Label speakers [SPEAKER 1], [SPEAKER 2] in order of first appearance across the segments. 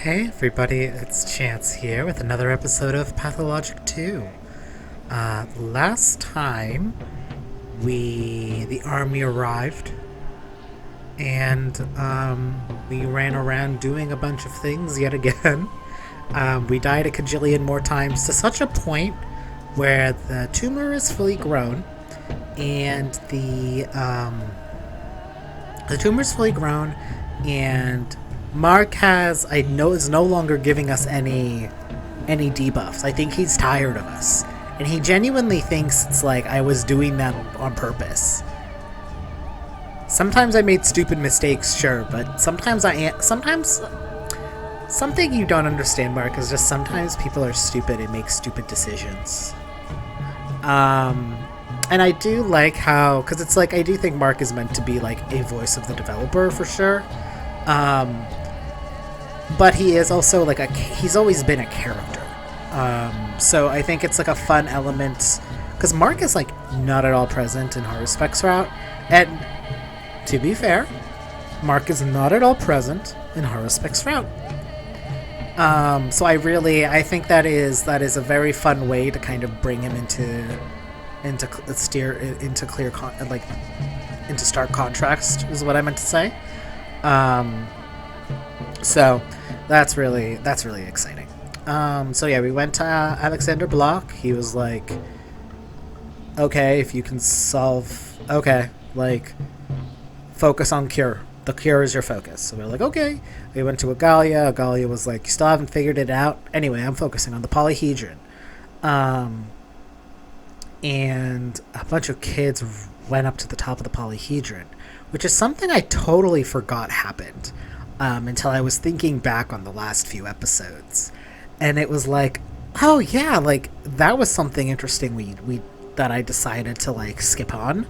[SPEAKER 1] Hey everybody, it's Chance here with another episode of Pathologic 2. Last time, the army arrived, and, we ran around doing a bunch of things yet again. We died a cajillion more times to such a point where the tumor is fully grown, and the tumor's fully grown, and Mark is no longer giving us any debuffs. I think he's tired of us, and he genuinely thinks it's like I was doing that on purpose. Sometimes I made stupid mistakes, sure, but sometimes something you don't understand, Mark, is just sometimes people are stupid and make stupid decisions. And I do like how, because it's like I do think Mark is meant to be like a voice of the developer for sure. But he is also like he's always been a character. So I think it's like a fun element because Mark is like not at all present in Horror Specs Route. And to be fair, Mark is not at all present in Horror Specs Route. So I think that is a very fun way to kind of bring him into stark contrast is what I meant to say. So that's really exciting. So yeah, we went to Alexander Block. He was like, okay, if you can solve, okay, like focus on cure. The cure is your focus. So we were like, okay. We went to Agalia. Agalia was like, you still haven't figured it out. Anyway, I'm focusing on the polyhedron. And a bunch of kids went up to the top of the polyhedron, which is something I totally forgot happened. Until I was thinking back on the last few episodes, and it was like, oh yeah, like that was something interesting we that I decided to like skip on,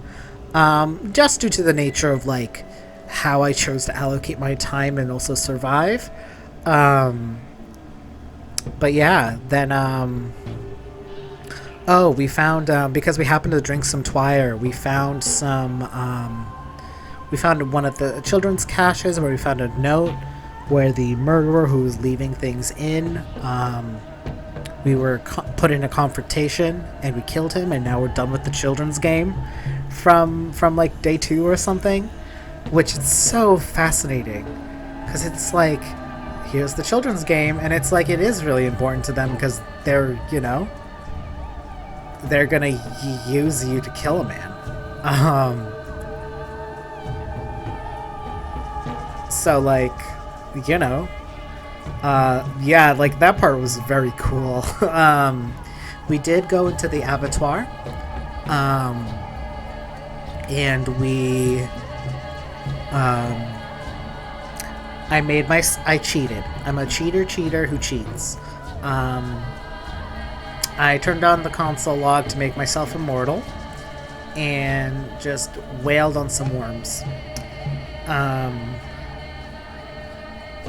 [SPEAKER 1] just due to the nature of like how I chose to allocate my time and also survive. But yeah, then we found because we happened to drink some Twire, we found one of the children's caches where we found a note where the murderer who was leaving things in, we were put in a confrontation and we killed him, and now we're done with the children's game from like day 2 or something, which is so fascinating because it's like, here's the children's game, and it's like it is really important to them because they're gonna use you to kill a man. So, like, yeah, like, that part was very cool. We did go into the abattoir, and I cheated. I'm a cheater who cheats. I turned on the console log to make myself immortal, and just wailed on some worms.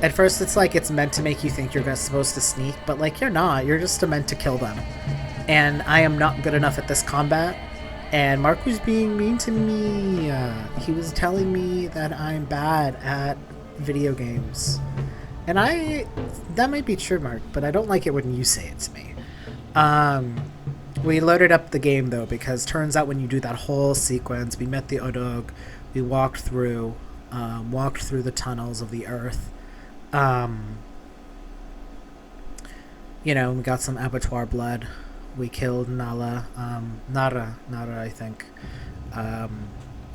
[SPEAKER 1] At first, it's like it's meant to make you think you're supposed to sneak, but like you're not. You're just meant to kill them. And I am not good enough at this combat. And Mark was being mean to me. He was telling me that I'm bad at video games. And that might be true, Mark, but I don't like it when you say it to me. We loaded up the game, though, because turns out when you do that whole sequence, we met the Odog, we walked through the tunnels of the earth. We got some abattoir blood. We killed Nara, I think,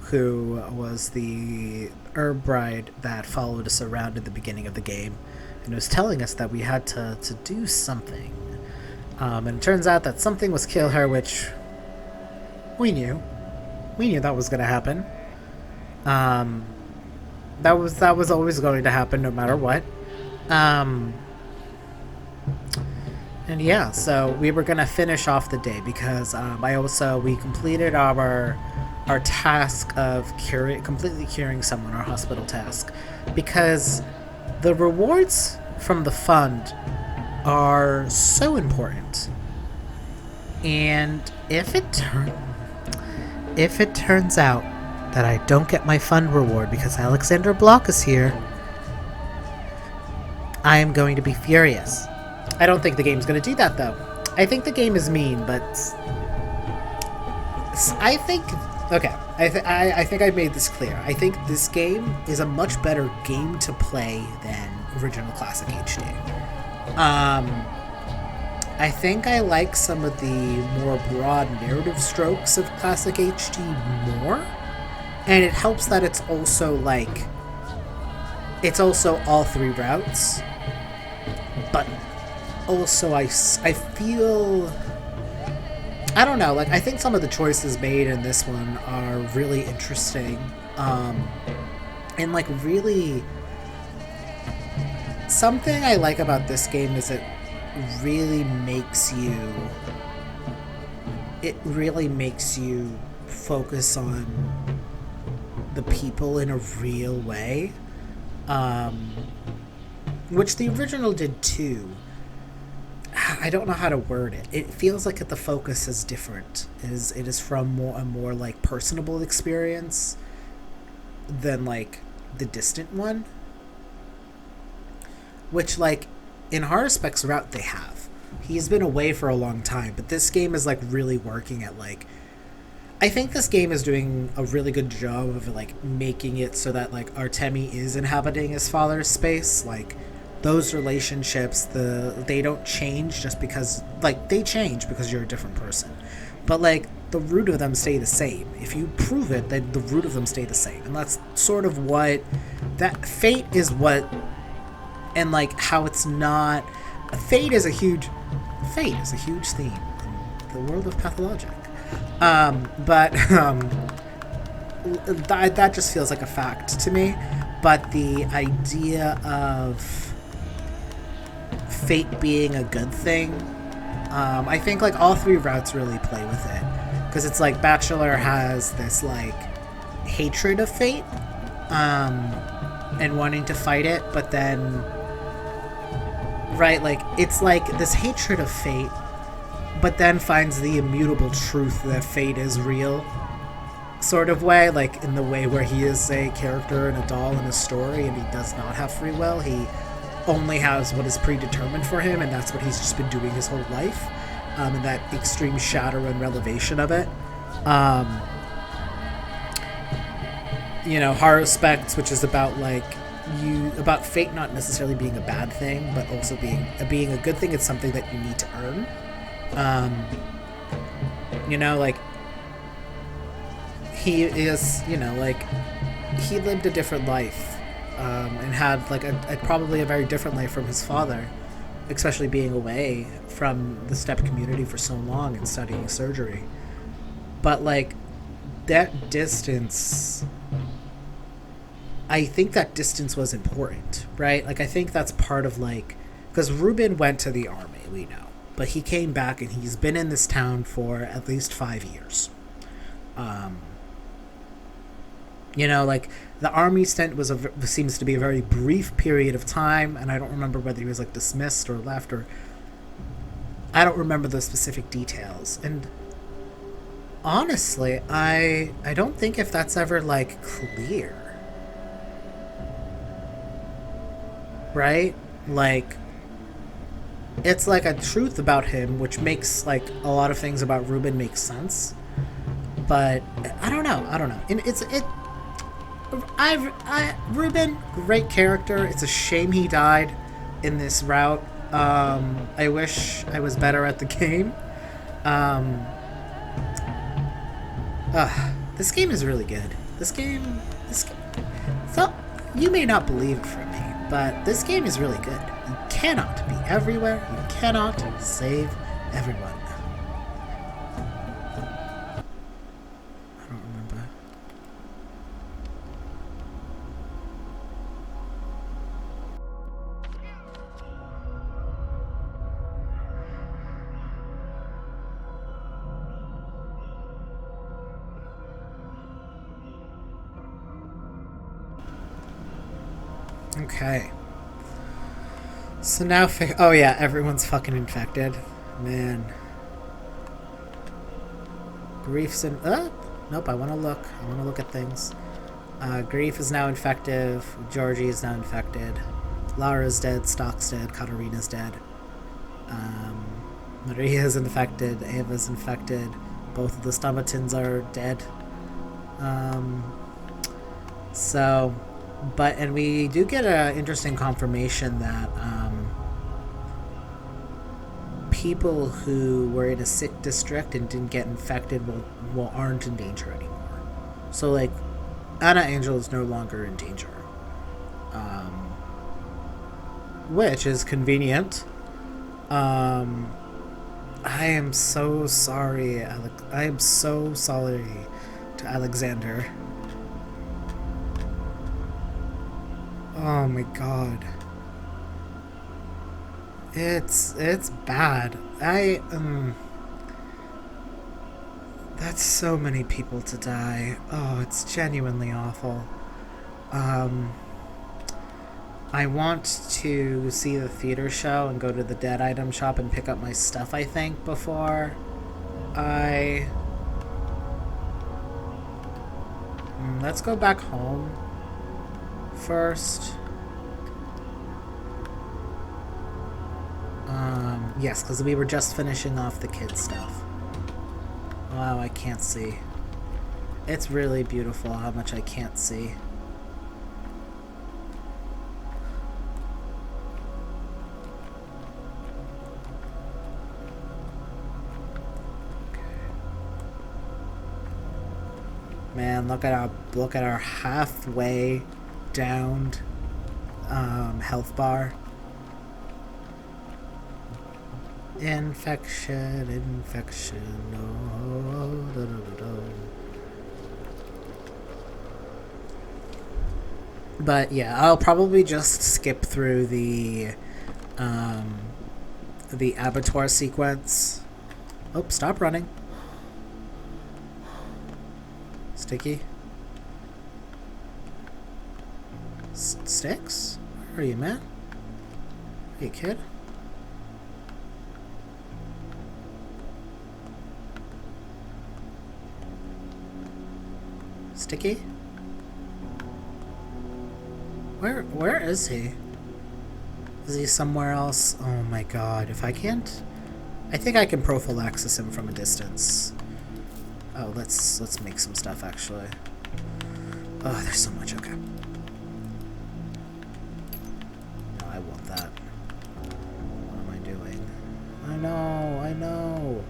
[SPEAKER 1] who was the herb bride that followed us around at the beginning of the game, and was telling us that we had to do something. And it turns out that something was kill her, which we knew. We knew that was going to happen. That was always going to happen no matter what. And yeah, so we were gonna finish off the day because we completed our task of completely curing someone, our hospital task, because the rewards from the fund are so important. And if it turns out that I don't get my fund reward because Alexander Block is here, I am going to be furious. I don't think the game's going to do that, though. I think the game is mean, but I think... Okay, I think I've made this clear. I think this game is a much better game to play than original Classic HD. I think I like some of the more broad narrative strokes of Classic HD more, and it helps that it's also like... It's also all three routes, but also I feel... I don't know, like, I think some of the choices made in this one are really interesting, and, like, really... Something I like about this game is it really makes you... It really makes you focus on the people in a real way, which the original did too. I don't know how to word it. It feels like the focus is different. It is from a more like personable experience than like the distant one. Which like in Harspec's route they have. He's been away for a long time, but this game is like really working at like... I think this game is doing a really good job of like making it so that like Artemy is inhabiting his father's space. Like those relationships, they don't change just because, like, they change because you're a different person, but like the root of them stay the same. If you prove it, that the root of them stay the same, and that's sort of what that fate is. What and like how it's not. Fate is a huge theme in the world of Pathologic. That just feels like a fact to me. But the idea of fate being a good thing, I think like all three routes really play with it, because it's like Bachelor has this like hatred of fate, and wanting to fight it, but then right, like it's like this hatred of fate, but then finds the immutable truth that fate is real, sort of way, like in the way where he is a character and a doll in a story, and he does not have free will. He only has what is predetermined for him, and that's what he's just been doing his whole life, and that extreme shadow and revelation of it. You know, Harspect, which is about like about fate not necessarily being a bad thing, but also being a good thing. It's something that you need to earn. You know, like he is, you know, like he lived a different life. And had like probably a very different life from his father, especially being away from the STEP community for so long and studying surgery. But like that distance, I think that distance was important, right? Like I think that's part of like, because Ruben went to the army, we know, but he came back and he's been in this town for at least 5 years. You know, like the army stint seems to be a very brief period of time, and I don't remember whether he was like dismissed or left, or I don't remember the specific details. And honestly, I don't think if that's ever like clear, right? Like it's like a truth about him, which makes like a lot of things about Ruben make sense, but I don't know. And Ruben, great character. It's a shame he died in this route. I wish I was better at the game. This game is really good. This game. So, you may not believe it from me, but this game is really good. You cannot be everywhere. You cannot save everyone. Okay. So now, oh yeah, everyone's fucking infected. Man. Grief's in... nope, I want to look. I want to look at things. Grief is now infective. Georgie is now infected. Lara's dead, Stock's dead, Katarina's dead. Um, Maria's infected, Ava's infected, both of the Stomatins are dead. Um, so, and we do get an interesting confirmation that people who were in a sick district and didn't get infected aren't in danger anymore. So, like, Anna Angel is no longer in danger. Which is convenient. I am so sorry, I am so sorry to Alexander. Oh my god. It's bad. That's so many people to die. Oh, it's genuinely awful. I want to see the theater show and go to the dead item shop and pick up my stuff, I think, before I... let's go back home first. Yes, because we were just finishing off the kids' stuff. Wow, I can't see. It's really beautiful how much I can't see. Man, look at our halfway downed health bar. Infection, oh, da, da, da, da. But yeah, I'll probably just skip through the abattoir sequence. Oh, stop running. Sticky. Sticks? Where are you, man? Hey, kid. Sticky? Where is he? Is he somewhere else? Oh my god, if I can't... I think I can prophylaxis him from a distance. Oh, let's make some stuff, actually. Oh, there's so much, okay. No, I want that. What am I doing? I know.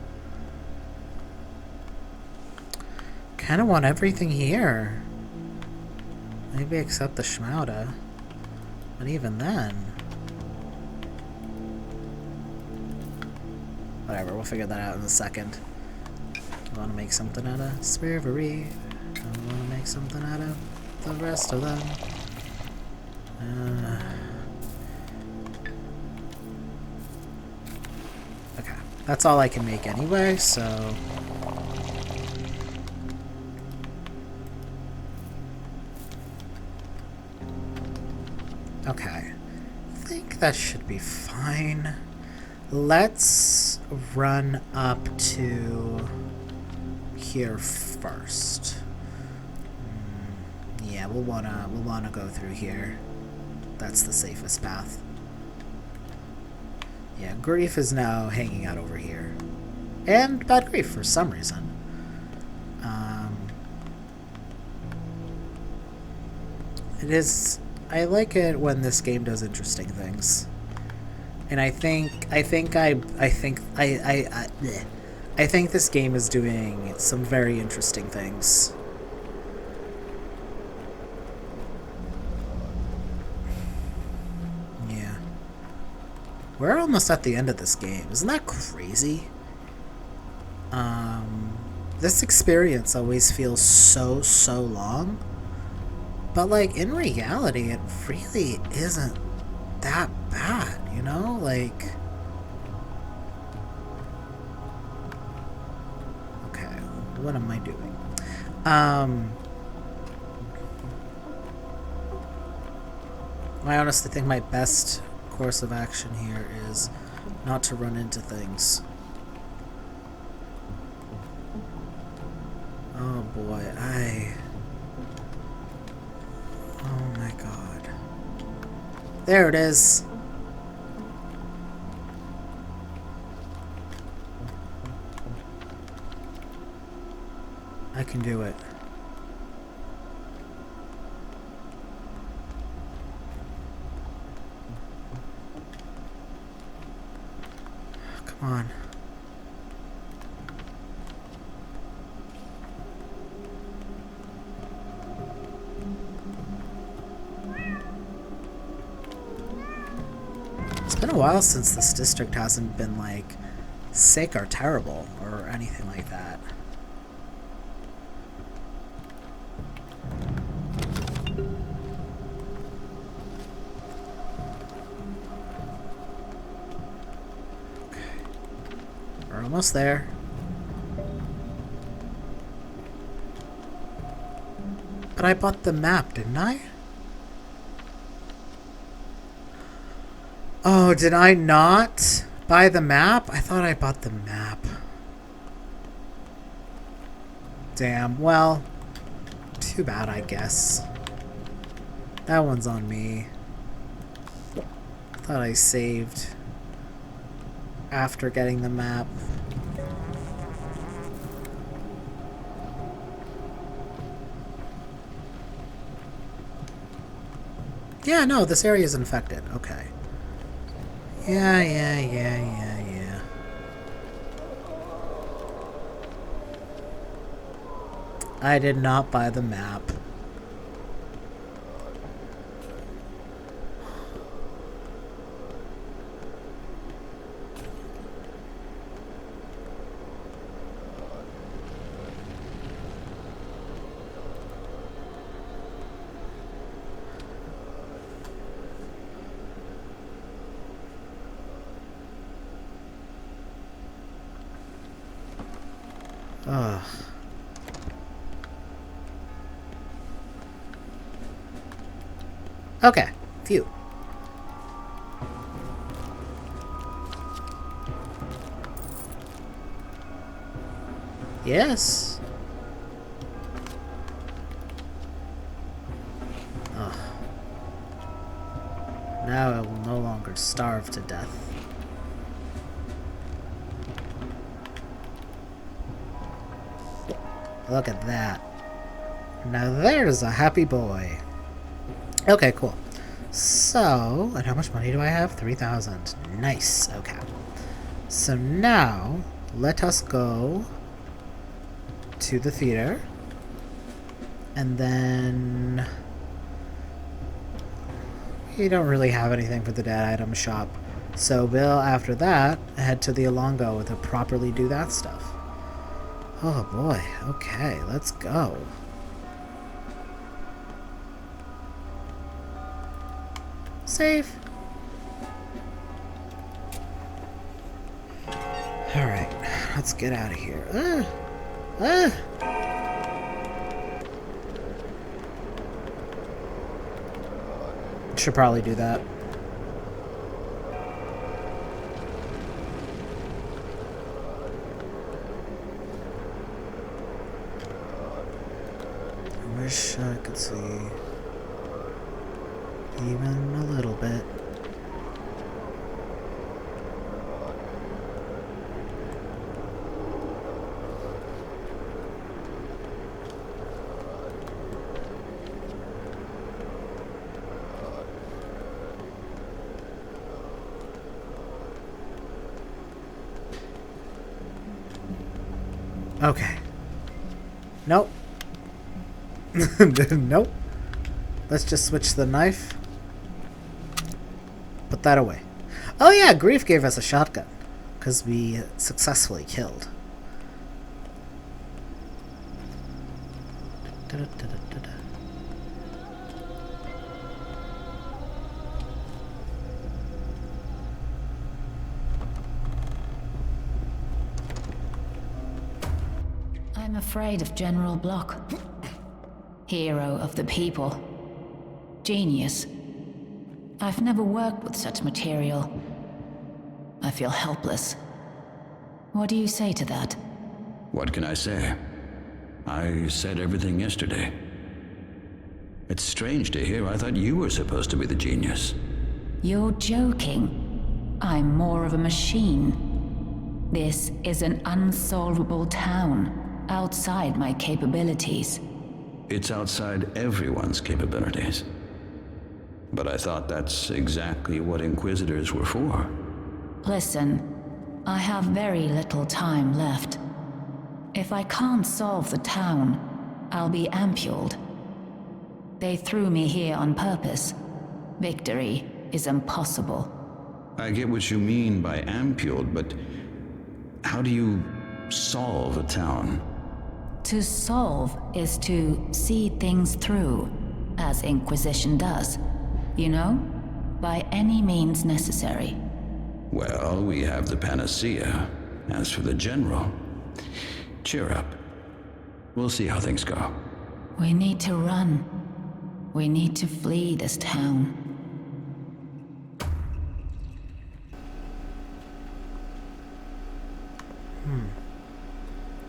[SPEAKER 1] Kinda want everything here. Maybe except the Schmauda. But even then... Whatever, we'll figure that out in a second. I want to make something out of Spirivery. I want to make something out of the rest of them. Okay, that's all I can make anyway, so... Okay, I think that should be fine. Let's run up to here first. Yeah, we'll wanna go through here. That's the safest path. Yeah, Grief is now hanging out over here, and Bad Grief for some reason. It is. I like it when this game does interesting things, and I think this game is doing some very interesting things. Yeah, we're almost at the end of this game. Isn't that crazy? This experience always feels so long. But, like, in reality, it really isn't that bad, you know? Like... Okay, what am I doing? I honestly think my best course of action here is not to run into things. Oh boy, oh my god. There it is. I can do it. Come on. It's been a while since this district hasn't been, like, sick or terrible or anything like that. We're almost there. But I bought the map, didn't I? Oh, did I not buy the map? I thought I bought the map. Damn, well, too bad, I guess. That one's on me. I thought I saved after getting the map. Yeah, no, this area is infected. Okay. Yeah. I did not buy the map. Ugh. Okay, phew. Yes. Ugh. Now I will no longer starve to death. Look at that. Now there's a happy boy. Okay, cool. So, and how much money do I have? 3,000. Nice. Okay. So now, let us go to the theater. And then we don't really have anything for the dead item shop. So we'll, after that, head to the Alongo to properly do that stuff. Oh boy. Okay, let's go. Save. Alright, let's get out of here. Should probably do that. I wish I could see even a little bit. Okay. Nope. Nope. Let's just switch the knife. Put that away. Oh yeah, Grief gave us a shotgun. Because we successfully killed.
[SPEAKER 2] I'm afraid of General Block. Hero of the people. Genius. I've never worked with such material. I feel helpless. What do you say to that?
[SPEAKER 3] What can I say? I said everything yesterday. It's strange to hear. I thought you were supposed to be the genius.
[SPEAKER 2] You're joking. I'm more of a machine. This is an unsolvable town, outside my capabilities.
[SPEAKER 3] It's outside everyone's capabilities. But I thought that's exactly what Inquisitors were for.
[SPEAKER 2] Listen, I have very little time left. If I can't solve the town, I'll be ampuled. They threw me here on purpose. Victory is impossible.
[SPEAKER 3] I get what you mean by ampuled, but how do you solve a town?
[SPEAKER 2] To solve is to see things through, as Inquisition does. You know? By any means necessary.
[SPEAKER 3] Well, we have the panacea. As for the General, cheer up. We'll see how things go.
[SPEAKER 2] We need to run. We need to flee this town.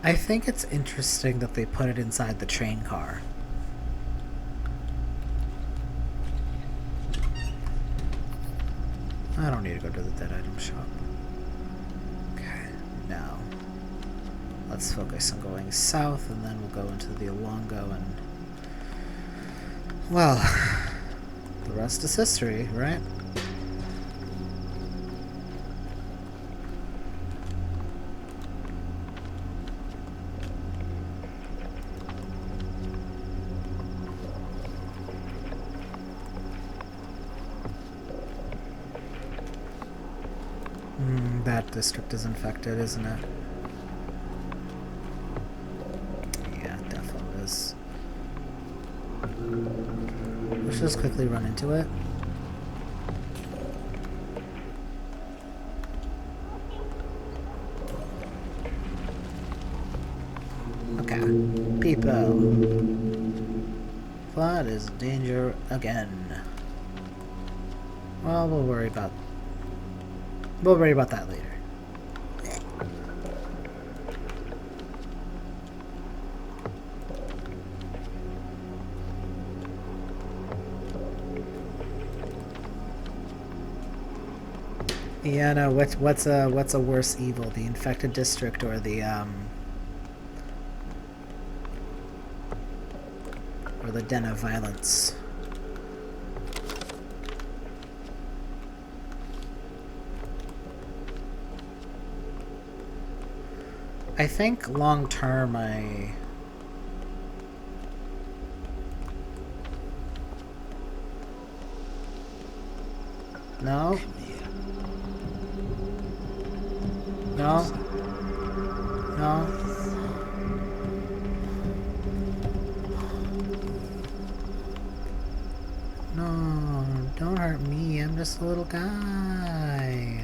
[SPEAKER 1] I think it's interesting that they put it inside the train car. I don't need to go to the dead item shop. Okay, now let's focus on going south, and then we'll go into the Alongo, and well, the rest is history, right? That district is infected, isn't it? Yeah, it definitely is. Let's just quickly run into it. Okay. People. Flood is danger again. Well, we'll worry about that later. Yeah, no. What's a worse evil, the infected district or the den of violence? I think long term No? No? No? No, don't hurt me. I'm just a little guy.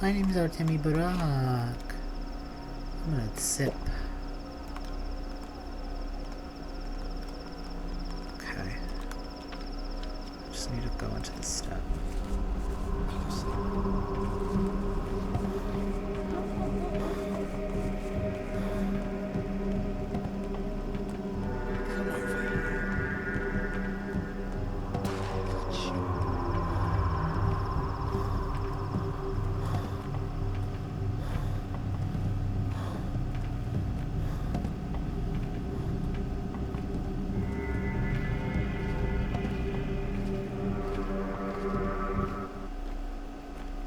[SPEAKER 1] My name's Artemy Burakh. I'm gonna sip. Okay. Just need to go into the step.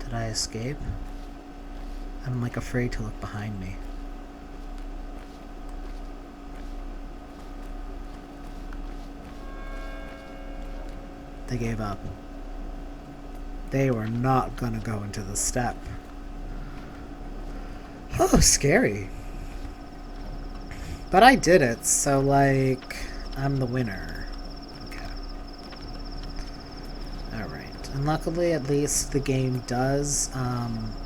[SPEAKER 1] Did I escape? I'm like afraid to look behind me. They gave up. They were not gonna go into the step. Oh, scary. But I did it, so like, I'm the winner. Okay. Alright. And luckily, at least, the game does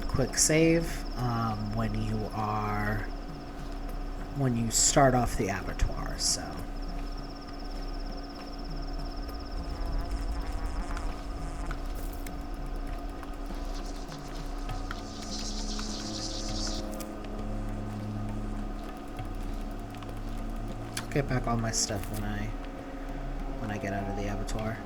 [SPEAKER 1] quick save when you start off the abattoir, so. Get back all my stuff when I get out of the abattoir.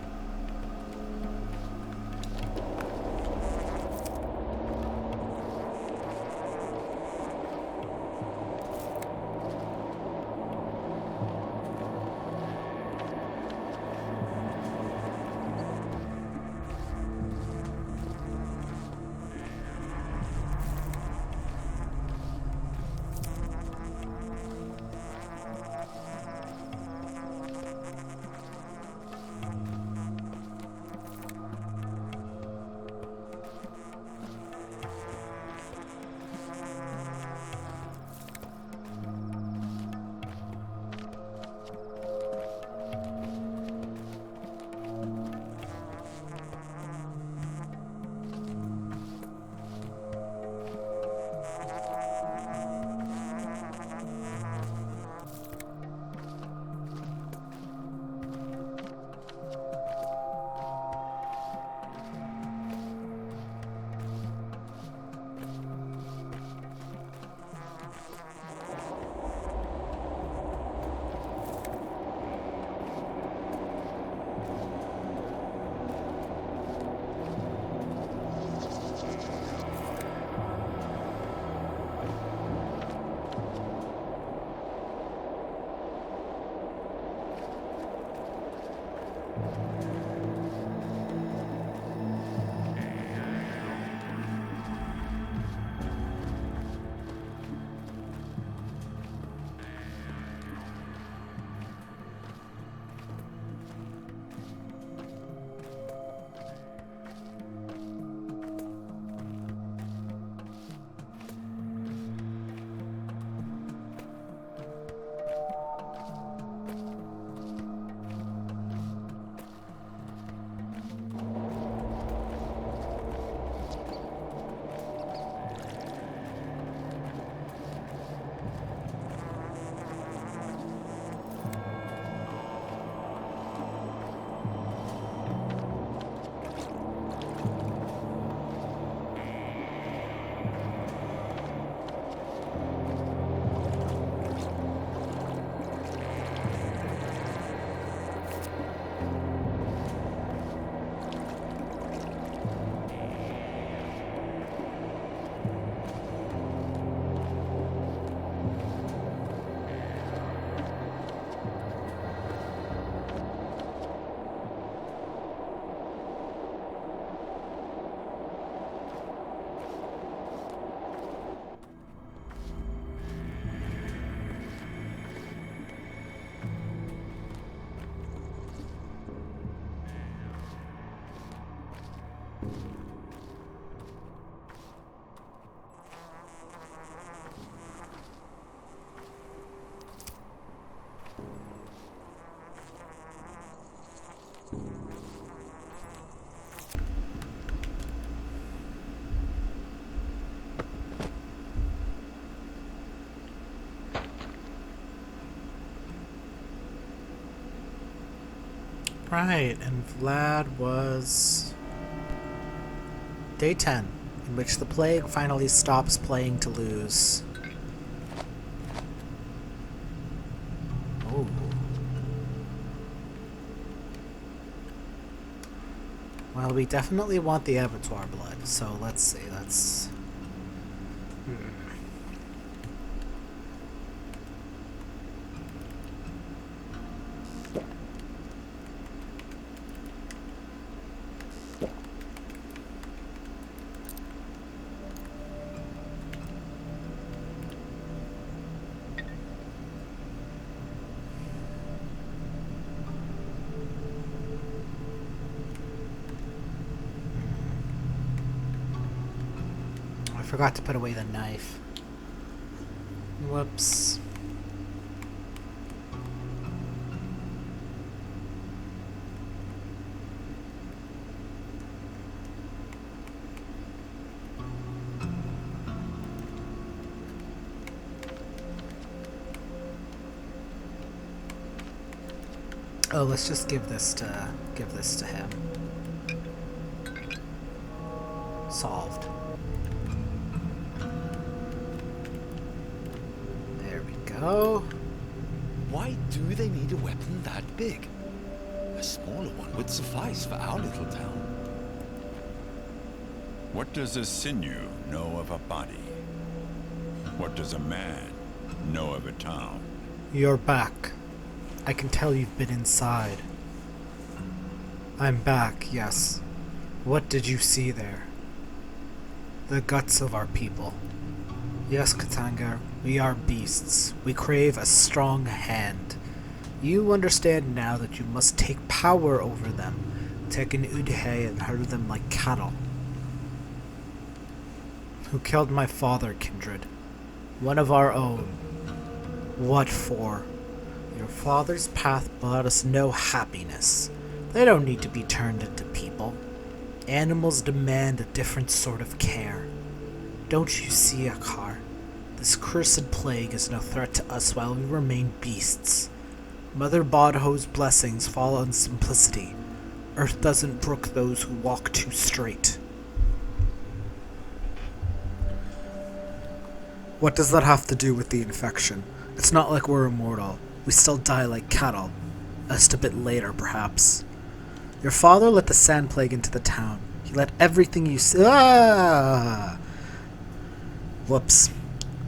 [SPEAKER 1] Right, and Vlad was day 10, in which the plague finally stops playing to lose. Oh. Well, we definitely want the abattoir blood, so let's see, that's... I forgot to put away the knife. Whoops. Oh, let's just give this to him. Solved. There we go.
[SPEAKER 4] Why do they need a weapon that big? A smaller one would suffice for our little town.
[SPEAKER 5] What does a sinew know of a body? What does a man know of a town?
[SPEAKER 1] You're back. I can tell you've been inside. I'm back, yes. What did you see there? The guts of our people. Yes, Katanga, we are beasts. We crave a strong hand. You understand now that you must take power over them. Take an Udhe and herd them like cattle. Who killed my father, kindred? One of our own. What for? Your father's path brought us no happiness. They don't need to be turned into people. Animals demand a different sort of care. Don't you see, Akar? This cursed plague is no threat to us while we remain beasts. Mother Bodho's blessings fall on simplicity. Earth doesn't brook those who walk too straight. What does that have to do with the infection? It's not like we're immortal. We still die like cattle. Just a bit later, perhaps. Your father let the sand plague into the town. He let everything you see. Whoops.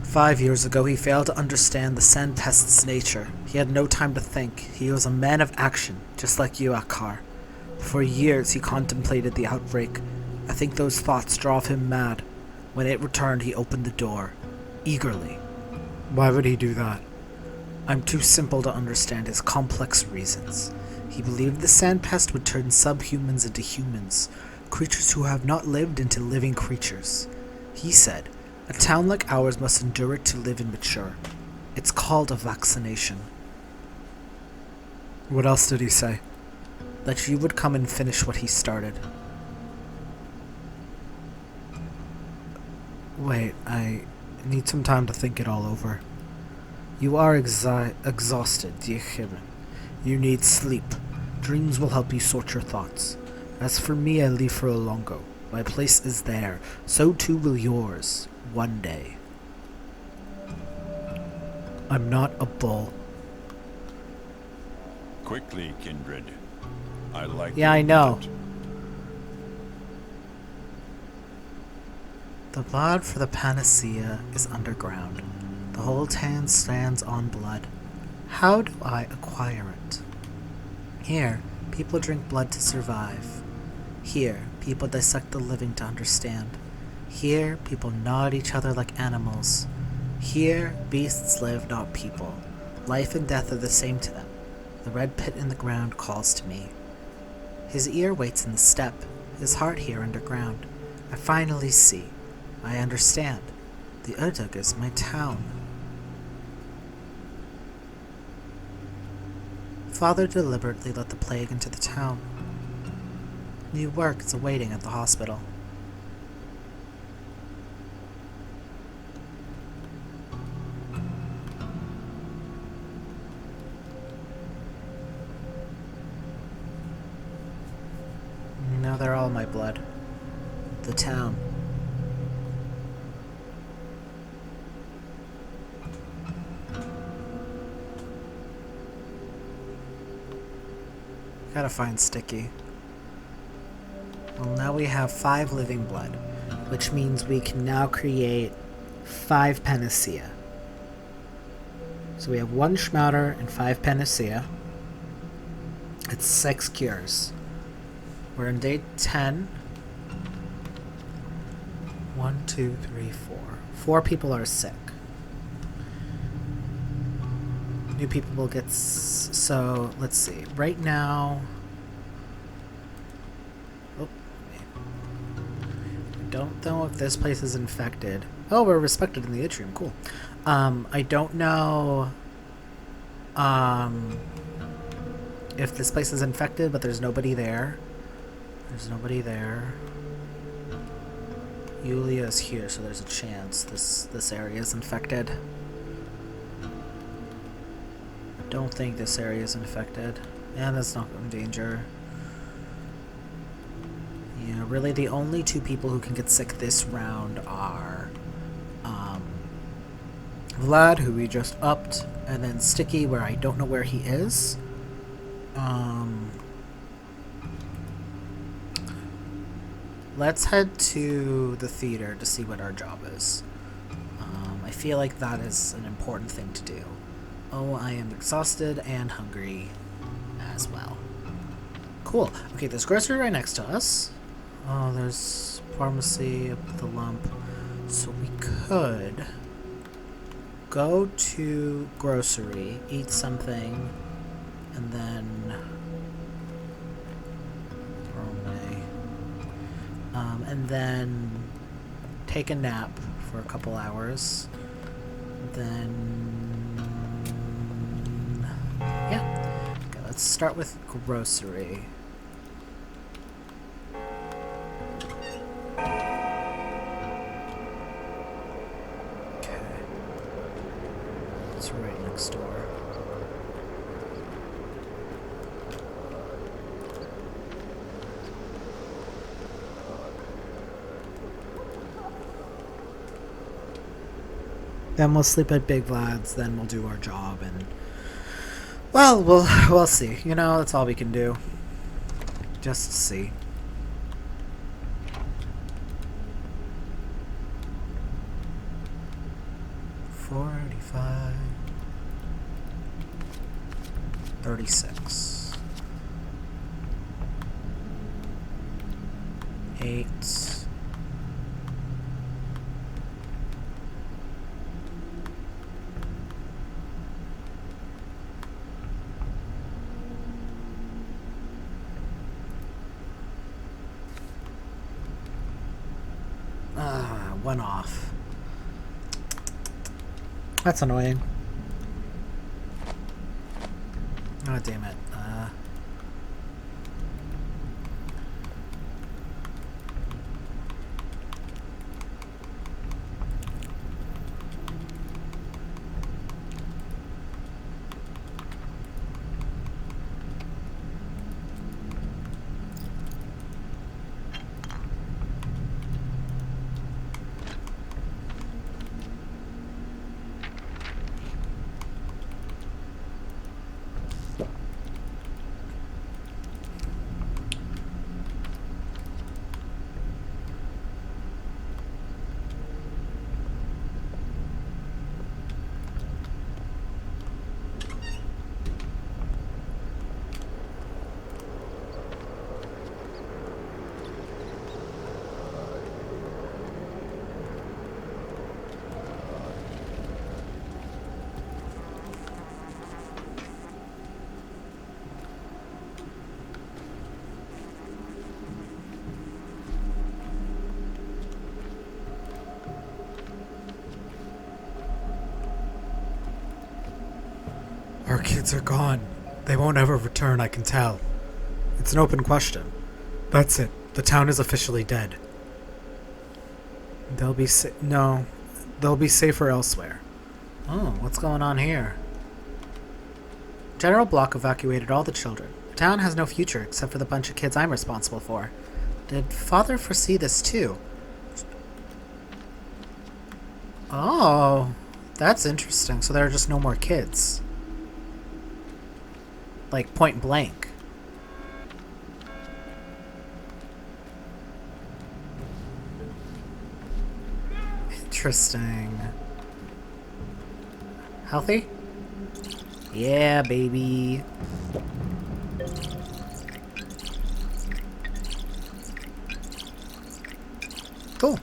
[SPEAKER 1] 5 years ago, he failed to understand the Sand Pest's nature. He had no time to think. He was a man of action, just like you, Akar. For years, he contemplated the outbreak. I think those thoughts drove him mad. When it returned, he opened the door. Eagerly. Why would he do that? I'm too simple to understand his complex reasons. He believed the Sand Pest would turn subhumans into humans, creatures who have not lived into living creatures. He said, a town like ours must endure it to live and mature. It's called a vaccination. What else did he say? That you would come and finish what he started. Wait, I need some time to think it all over. You are exhausted, Diechibin. You need sleep. Dreams will help you sort your thoughts. As for me, I leave for Olongo. My place is there. So too will yours. One day. I'm not a bull.
[SPEAKER 5] Quickly, kindred. I like.
[SPEAKER 1] Yeah, I know. The blood for the panacea is underground. The whole town stands on blood. How do I acquire it? Here, people drink blood to survive. Here, people dissect the living to understand. Here, people gnaw at each other like animals. Here, beasts live, not people. Life and death are the same to them. The red pit in the ground calls to me. His ear waits in the steppe. his heart here underground. I finally see. I understand. The Urdug is my town. Father deliberately let the plague into the town. New work is awaiting at the hospital. Now they're all my blood. The town. Gotta find Sticky. Well, now we have 5 living blood, which means we can now create 5 panacea. So we have 1 Schmouter and 5 panacea. It's 6 cures. We're in day 10. 1, 2, 3, 4. 4 people are sick. New people will get... So, let's see. Right now... Oh. I don't know if this place is infected. Oh, we're respected in the atrium. Cool. I don't know... if this place is infected, but there's nobody there. There's nobody there. Yulia is here, so there's a chance this area is infected. Don't think this area is infected. And that's not in danger. Yeah, really the only 2 people who can get sick this round are Vlad, who we just upped, and then Sticky, where I don't know where he is. Let's head to the theater to see what our job is. I feel like that is an important thing to do. Oh, I am exhausted and hungry as well. Cool. Okay, there's grocery right next to us. Oh, there's pharmacy up at the lump. So we could go to grocery, eat something, and then throw away. And then take a nap for a couple hours. Then yeah. Okay, let's start with grocery. Okay. It's right next door. Then we'll sleep at Big Vlad's, then we'll do our job, and well, we'll see. You know, that's all we can do. Just see. $4.85. 36. 8. One off. That's annoying. Oh, damn it. Our kids are gone. They won't ever return, I can tell. It's an open question. That's it. The town is officially dead. They'll be safer elsewhere. Oh, what's going on here? General Block evacuated all the children. The town has no future except for the bunch of kids I'm responsible for. Did Father foresee this too? Oh, that's interesting. So there are just no more kids. Like, point blank. Interesting. Healthy? Yeah, baby. Cool.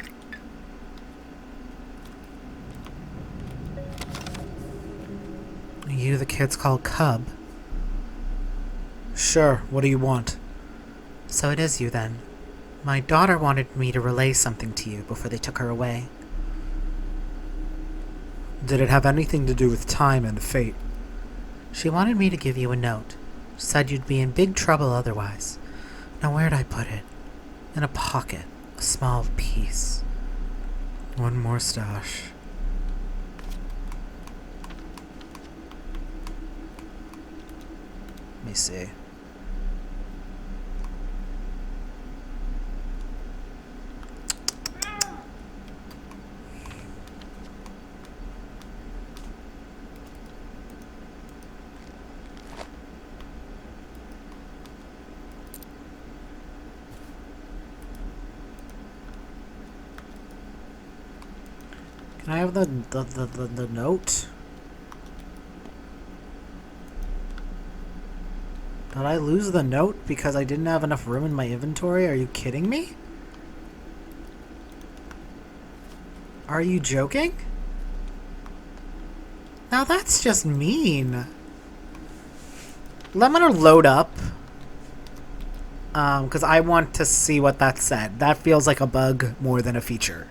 [SPEAKER 1] You the kids call Cub? Sure, what do you want? So it is you then. My daughter wanted me to relay something to you before they took her away. Did it have anything to do with time and fate? She wanted me to give you a note. Said you'd be in big trouble otherwise. Now where'd I put it? In a pocket. A small piece. One more stash. Let me see. Can I have the note? Did I lose the note because I didn't have enough room in my inventory? Are you kidding me? Are you joking? Now that's just mean. I'm gonna load up. Because I want to see what that said. That feels like a bug more than a feature.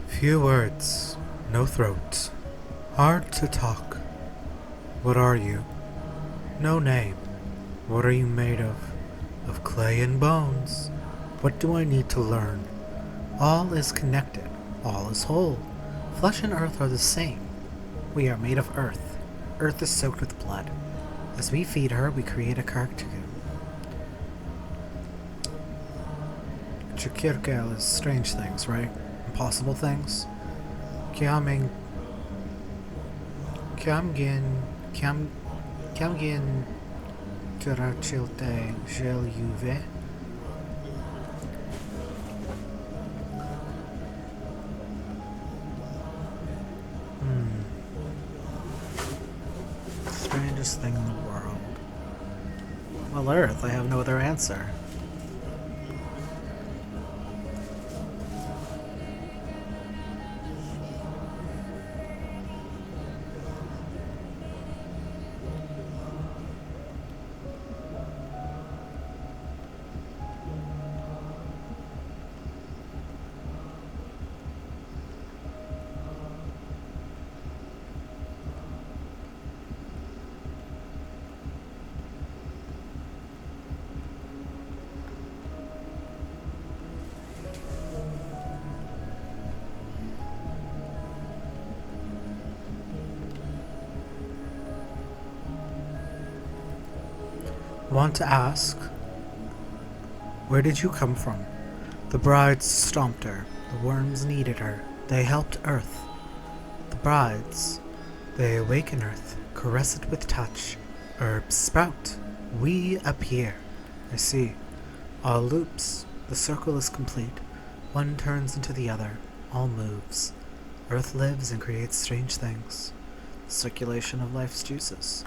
[SPEAKER 1] Few words, no throat, hard to talk. What are you? No name. What are you made of? Of clay and bones. What do I need to learn? All is connected, all is whole. Flesh and earth are the same. We are made of earth. Earth is soaked with blood. As we feed her, we create a carcass. Chukirkel is strange things, right? Impossible things. Kiamgin Karachilte Gel UV. Strangest thing in the world. Well, Earth, I have no other answer. Want to ask, where did you come from? The brides stomped her. The worms needed her. They helped Earth. The brides, they awaken Earth, caress it with touch. Herbs sprout. We appear. I see. All loops. The circle is complete. One turns into the other. All moves. Earth lives and creates strange things. Circulation of life's juices.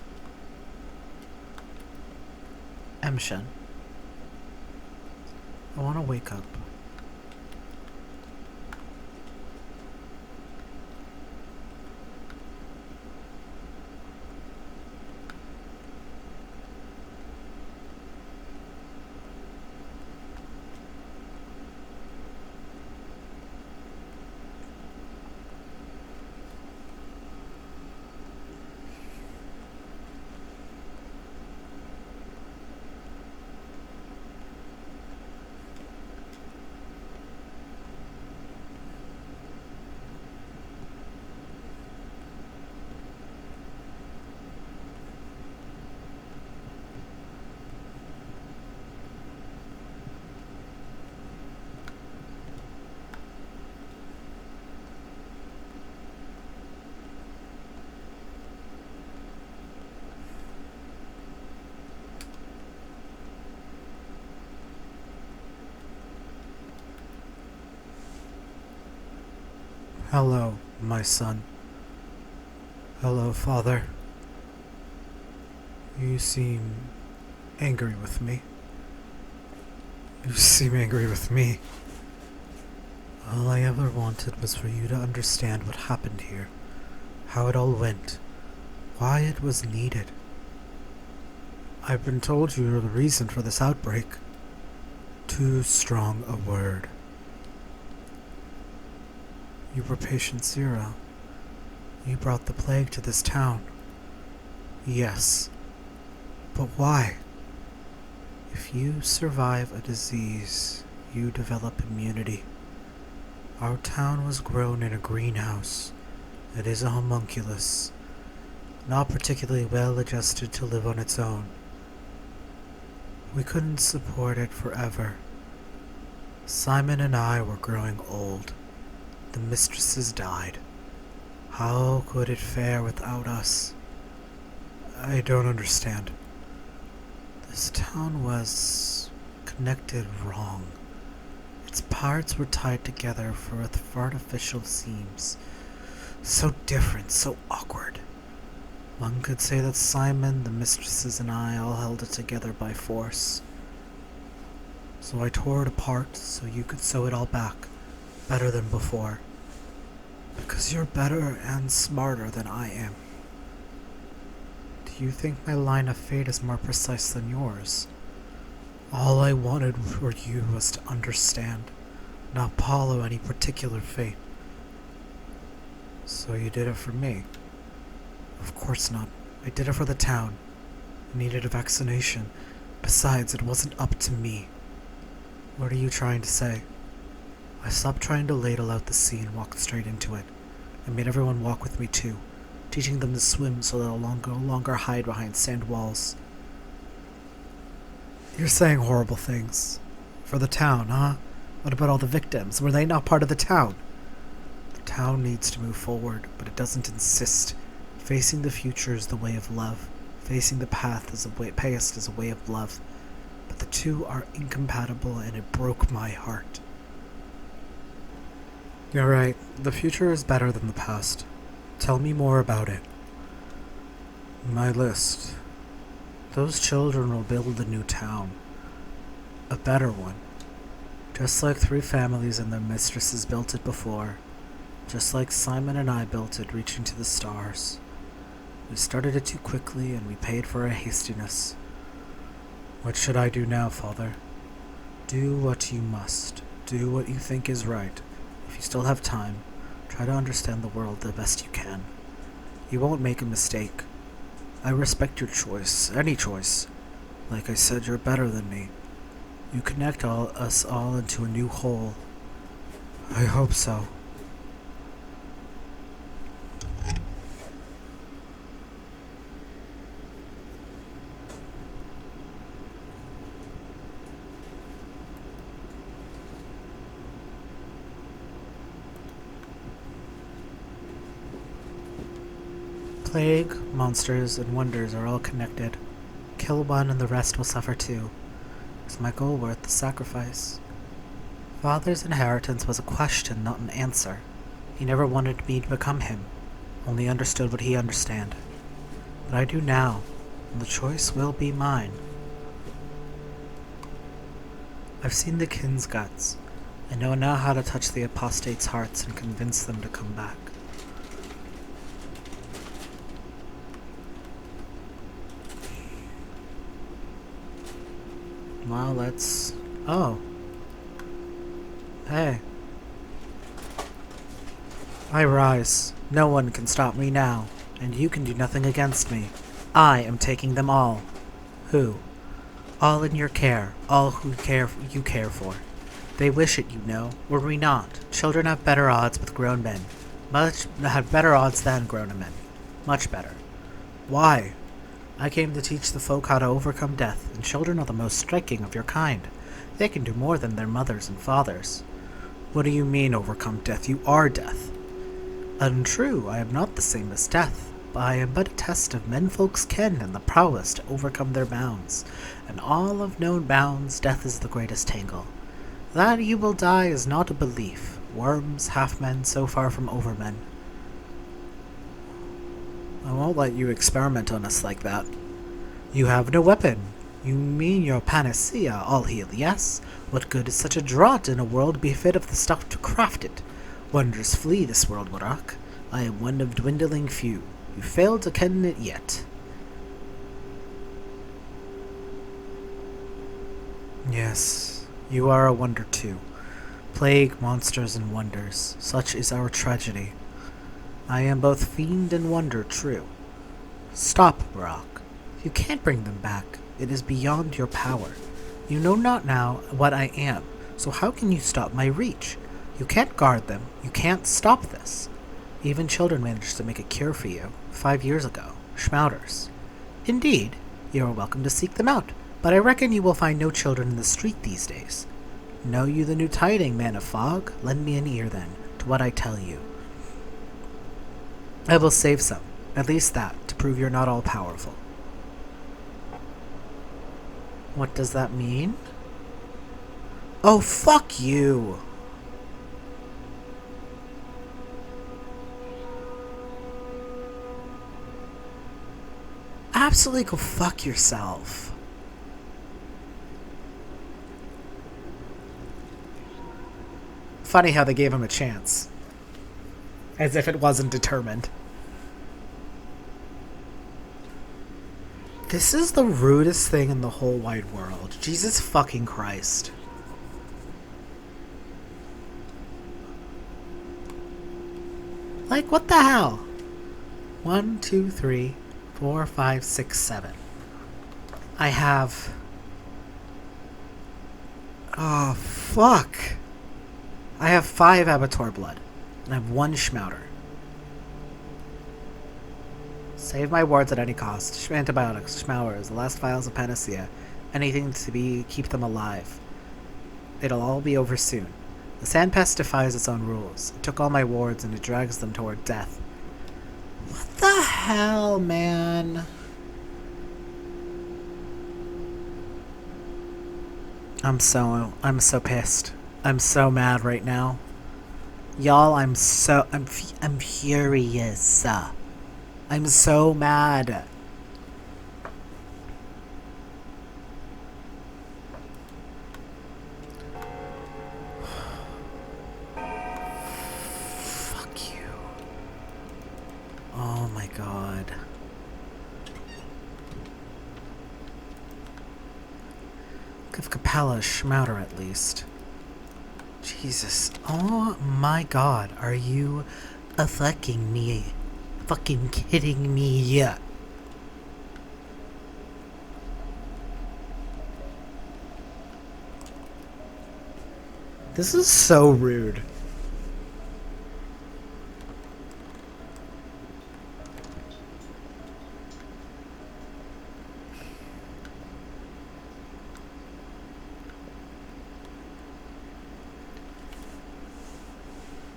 [SPEAKER 1] Emshen. I want to wake up. Hello, my son. Hello, father. You seem angry with me. You seem angry with me. All I ever wanted was for you to understand what happened here, how it all went, why it was needed. I've been told you're the reason for this outbreak. Too strong a word. You were patient Zero. You brought the plague to this town. Yes. But why? If you survive a disease, you develop immunity. Our town was grown in a greenhouse. It is a homunculus, not particularly well adjusted to live on its own. We couldn't support it forever. Simon and I were growing old. The mistresses died. How could it fare without us? I don't understand. This town was connected wrong. Its parts were tied together with artificial seams. So different, so awkward. One could say that Simon, the mistresses, and I all held it together by force. So I tore it apart so you could sew it all back, better than before. Because you're better and smarter than I am. Do you think my line of fate is more precise than yours? All I wanted for you was to understand, not follow any particular fate. So you did it for me? Of course not. I did it for the town. I needed a vaccination. Besides, it wasn't up to me. What are you trying to say? I stopped trying to ladle out the sea and walked straight into it. I made everyone walk with me too, teaching them to swim so they'll no longer hide behind sand walls. You're saying horrible things. For the town, huh? What about all the victims? Were they not part of the town? The town needs to move forward, but it doesn't insist. Facing the future is the way of love. Facing the past is a way of love. But the two are incompatible, and it broke my heart. You're right. The future is better than the past. Tell me more about it. My list. Those children will build a new town. A better one. Just like 3 families and their mistresses built it before. Just like Simon and I built it, reaching to the stars. We started it too quickly, and we paid for our hastiness. What should I do now, Father? Do what you must. Do what you think is right. If you still have time, try to understand the world the best you can. You won't make a mistake. I respect your choice, any choice. Like I said, you're better than me. You connect us all into a new whole. I hope so. Plague, monsters, and wonders are all connected. Kill one and the rest will suffer too. Is my goal worth the sacrifice? Father's inheritance was a question, not an answer. He never wanted me to become him, only understood what he understood. But I do now, and the choice will be mine. I've seen the kin's guts. I know now how to touch the apostates' hearts and convince them to come back. Well, let's... Oh. Hey. I rise. No one can stop me now, and you can do nothing against me. I am taking them all. Who? All in your care, all who you care for. They wish it, you know. Were we not? Children have better odds with grown men. Have better odds than grown men. Much better. Why? I came to teach the folk how to overcome death, and children are the most striking of your kind. They can do more than their mothers and fathers. What do you mean, overcome death? You are death. Untrue, I am not the same as death, but I am but a test of menfolk's ken and the prowess to overcome their bounds. And all of known bounds, death is the greatest tangle. That you will die is not a belief. Worms, half-men, so far from overmen. I won't let you experiment on us like that. You have no weapon. You mean your panacea, all heal, yes? What good is such a draught in a world befit of the stuff to craft it? Wonders flee this world, Burakh. I am one of dwindling few. You fail to ken it yet. Yes, you are a wonder too. Plague, monsters, and wonders. Such is our tragedy. I am both fiend and wonder, true. Stop, Burakh. You can't bring them back. It is beyond your power. You know not now what I am, so how can you stop my reach? You can't guard them. You can't stop this. Even children managed to make a cure for you 5 years ago. Schmouters. Indeed, you are welcome to seek them out, but I reckon you will find no children in the street these days. Know you the new tiding, man of fog? Lend me an ear, then, to what I tell you. I will save some, at least that, to prove you're not all-powerful. What does that mean? Oh, fuck you! Absolutely go fuck yourself. Funny how they gave him a chance. As if it wasn't determined. This is the rudest thing in the whole wide world. Jesus fucking Christ. Like, what the hell? 1, 2, 3, 4, 5, 6, 7. I have... Oh, fuck. I have 5 Abattoir blood. And I have 1 Schmouter. Save my wards at any cost. Antibiotics, Schmaurers, the last vials of panacea. Anything to keep them alive. It'll all be over soon. The Sand Pest defies its own rules. It took all my wards and it drags them toward death. What the hell, man? I'm so pissed. I'm so mad right now. Y'all, I'm furious. I'm so mad. Fuck you. Oh my god. Give Capella a Schmouter at least. Jesus. Oh my god. Are you fucking kidding me? This is so rude.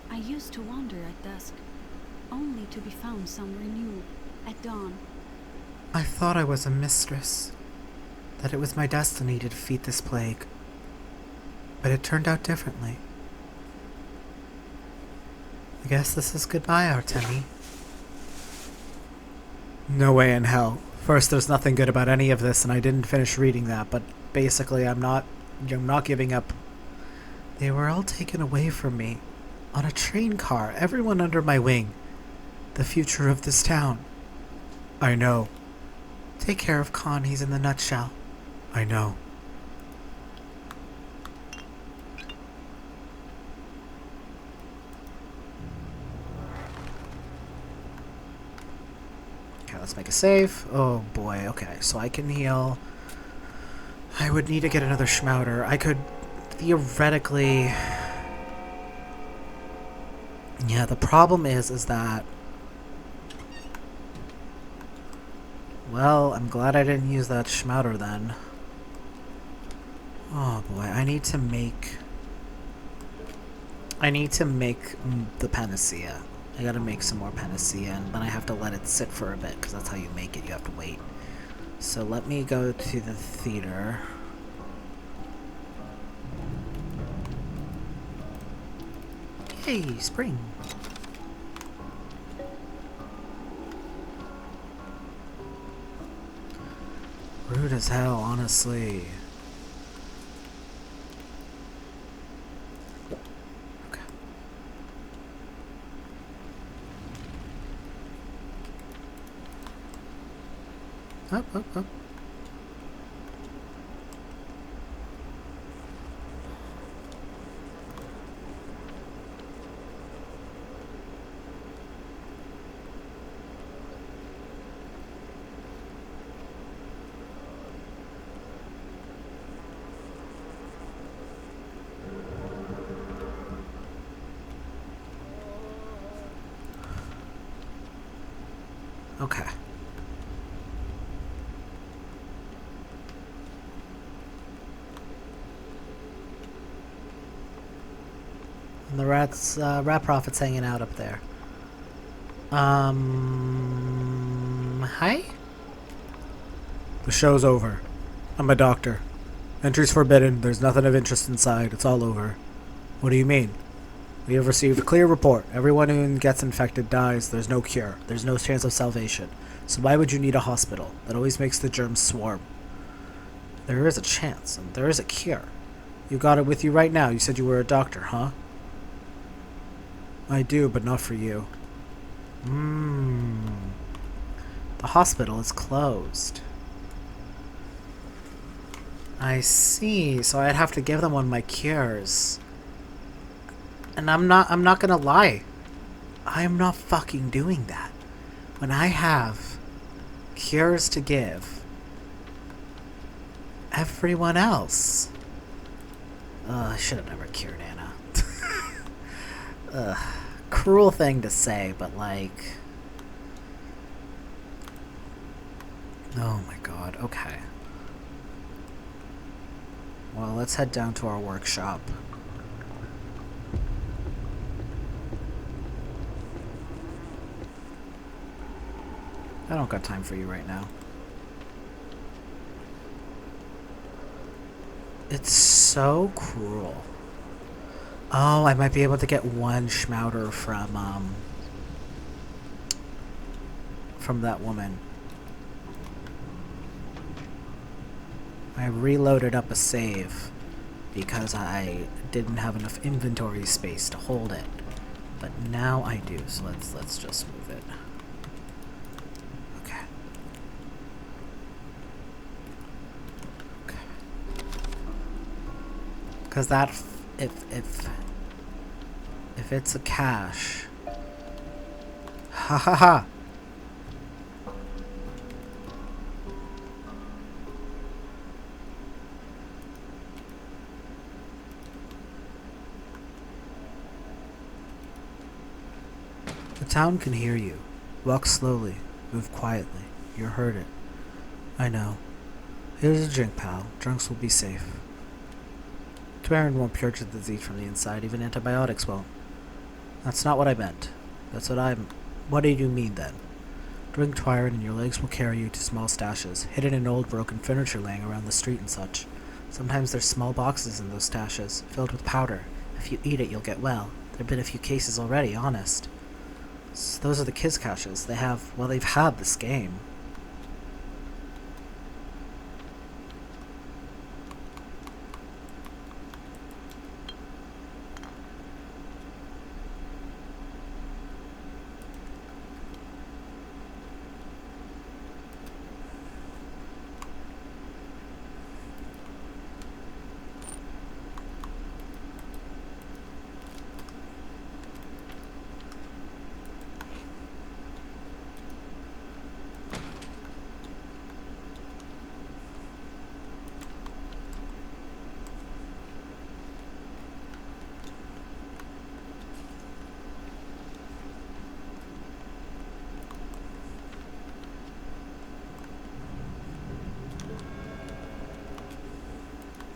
[SPEAKER 6] I used to wander at dusk, only to be found somewhere new, at dawn.
[SPEAKER 1] I thought I was a mistress, that it was my destiny to defeat this plague. But it turned out differently. I guess this is goodbye, Artemy. No way in hell. First, there's nothing good about any of this, and I didn't finish reading that, but basically I'm not giving up. They were all taken away from me. On a train car, everyone under my wing. The future of this town. I know. Take care of Khan, he's in the nutshell. I know. Okay, let's make a save. Oh boy, okay, so I can heal. I would need to get another Schmouter. I could theoretically... Yeah, the problem is that... Well, I'm glad I didn't use that Schmouter then. Oh boy, I need to make the Panacea. I gotta make some more Panacea, and then I have to let it sit for a bit, because that's how you make it, you have to wait. So let me go to the theater. Yay, spring! Rude as hell, honestly. Okay. Up. Okay. And the rat prophet's hanging out up there. Hi? The show's over. I'm a doctor. Entry's forbidden. There's nothing of interest inside. It's all over. What do you mean? We have received a clear report. Everyone who gets infected dies. There's no cure. There's no chance of salvation. So why would you need a hospital? That always makes the germs swarm. There is a chance, and there is a cure. You got it with you right now. You said you were a doctor, huh? I do, but not for you. The hospital is closed. I see. So I'd have to give them one of my cures. And I'm not gonna lie. I'm not fucking doing that. When I have cures to give everyone else. I should have never cured Anna. Cruel thing to say, but like... Oh my god, okay. Well, let's head down to our workshop. I don't got time for you right now. It's so cruel. Oh, I might be able to get one Schmouter from that woman. I reloaded up a save because I didn't have enough inventory space to hold it. But now I do, so let's just move it. Okay. Okay. Because that if it's a cache. Ha ha ha. The town can hear you. Walk slowly. Move quietly. You're heard it. I know. Here's a drink, pal. Drunks will be safe. Twarin won't purge the disease from the inside. Even antibiotics won't. That's not what I meant. That's what I'm... What did you mean, then? Bring Twyron and your legs will carry you to small stashes, hidden in old broken furniture laying around the street and such. Sometimes there's small boxes in those stashes, filled with powder. If you eat it, you'll get well. There have been a few cases already, honest. So those are the kids' caches. They've had this game.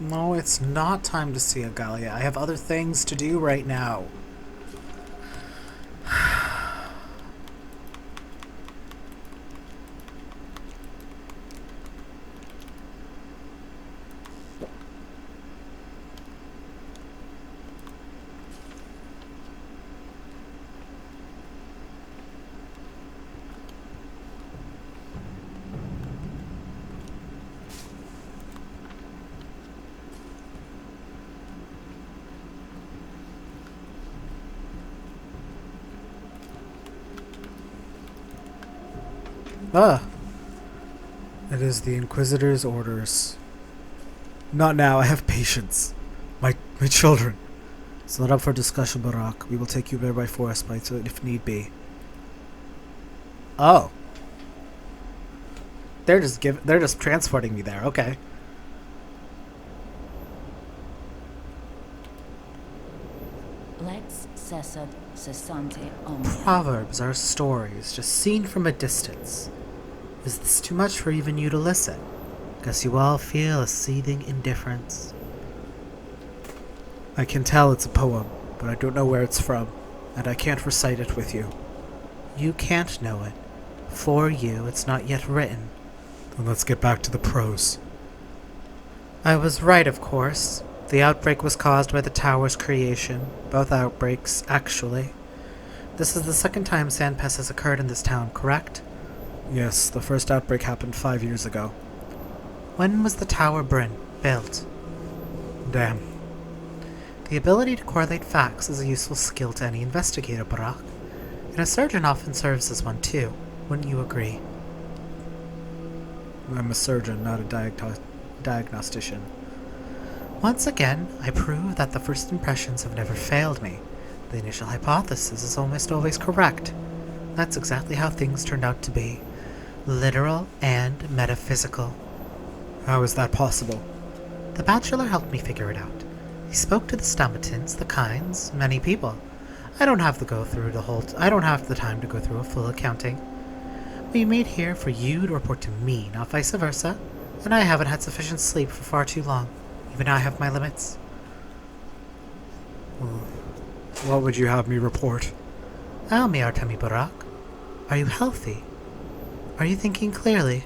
[SPEAKER 1] No, it's not time to see Agalia. I have other things to do right now. It is the Inquisitor's orders. Not now, I have patience. My children. It's not up for discussion, Burakh. We will take you there by force, if need be. Oh. They're just transporting me there, okay.
[SPEAKER 2] Lex cessat cessante omnia.
[SPEAKER 1] Proverbs are stories, just seen from a distance. Is this too much for even you to listen? Guess you all feel a seething indifference. I can tell it's a poem, but I don't know where it's from, and I can't recite it with you. You can't know it. For you, it's not yet written. Then let's get back to the prose. I was right, of course. The outbreak was caused by the tower's creation. Both outbreaks, actually. This is the second time Sand Pest has occurred in this town, correct? Yes, the first outbreak happened 5 years ago. When was the tower built? Damn. The ability to correlate facts is a useful skill to any investigator, Burakh. And a surgeon often serves as one too. Wouldn't you agree? I'm a surgeon, not a diagnostician. Once again, I prove that the first impressions have never failed me. The initial hypothesis is almost always correct. That's exactly how things turned out to be. Literal and metaphysical. How is that possible? The bachelor helped me figure it out. He spoke to the Stomatans, the Kinds, many people. I don't have the time to go through a full accounting. We meet here for you to report to me, not vice versa, and I haven't had sufficient sleep for far too long. Even I have my limits. What would you have me report? Tell me, Artemy Burakh. Are you healthy? Are you thinking clearly?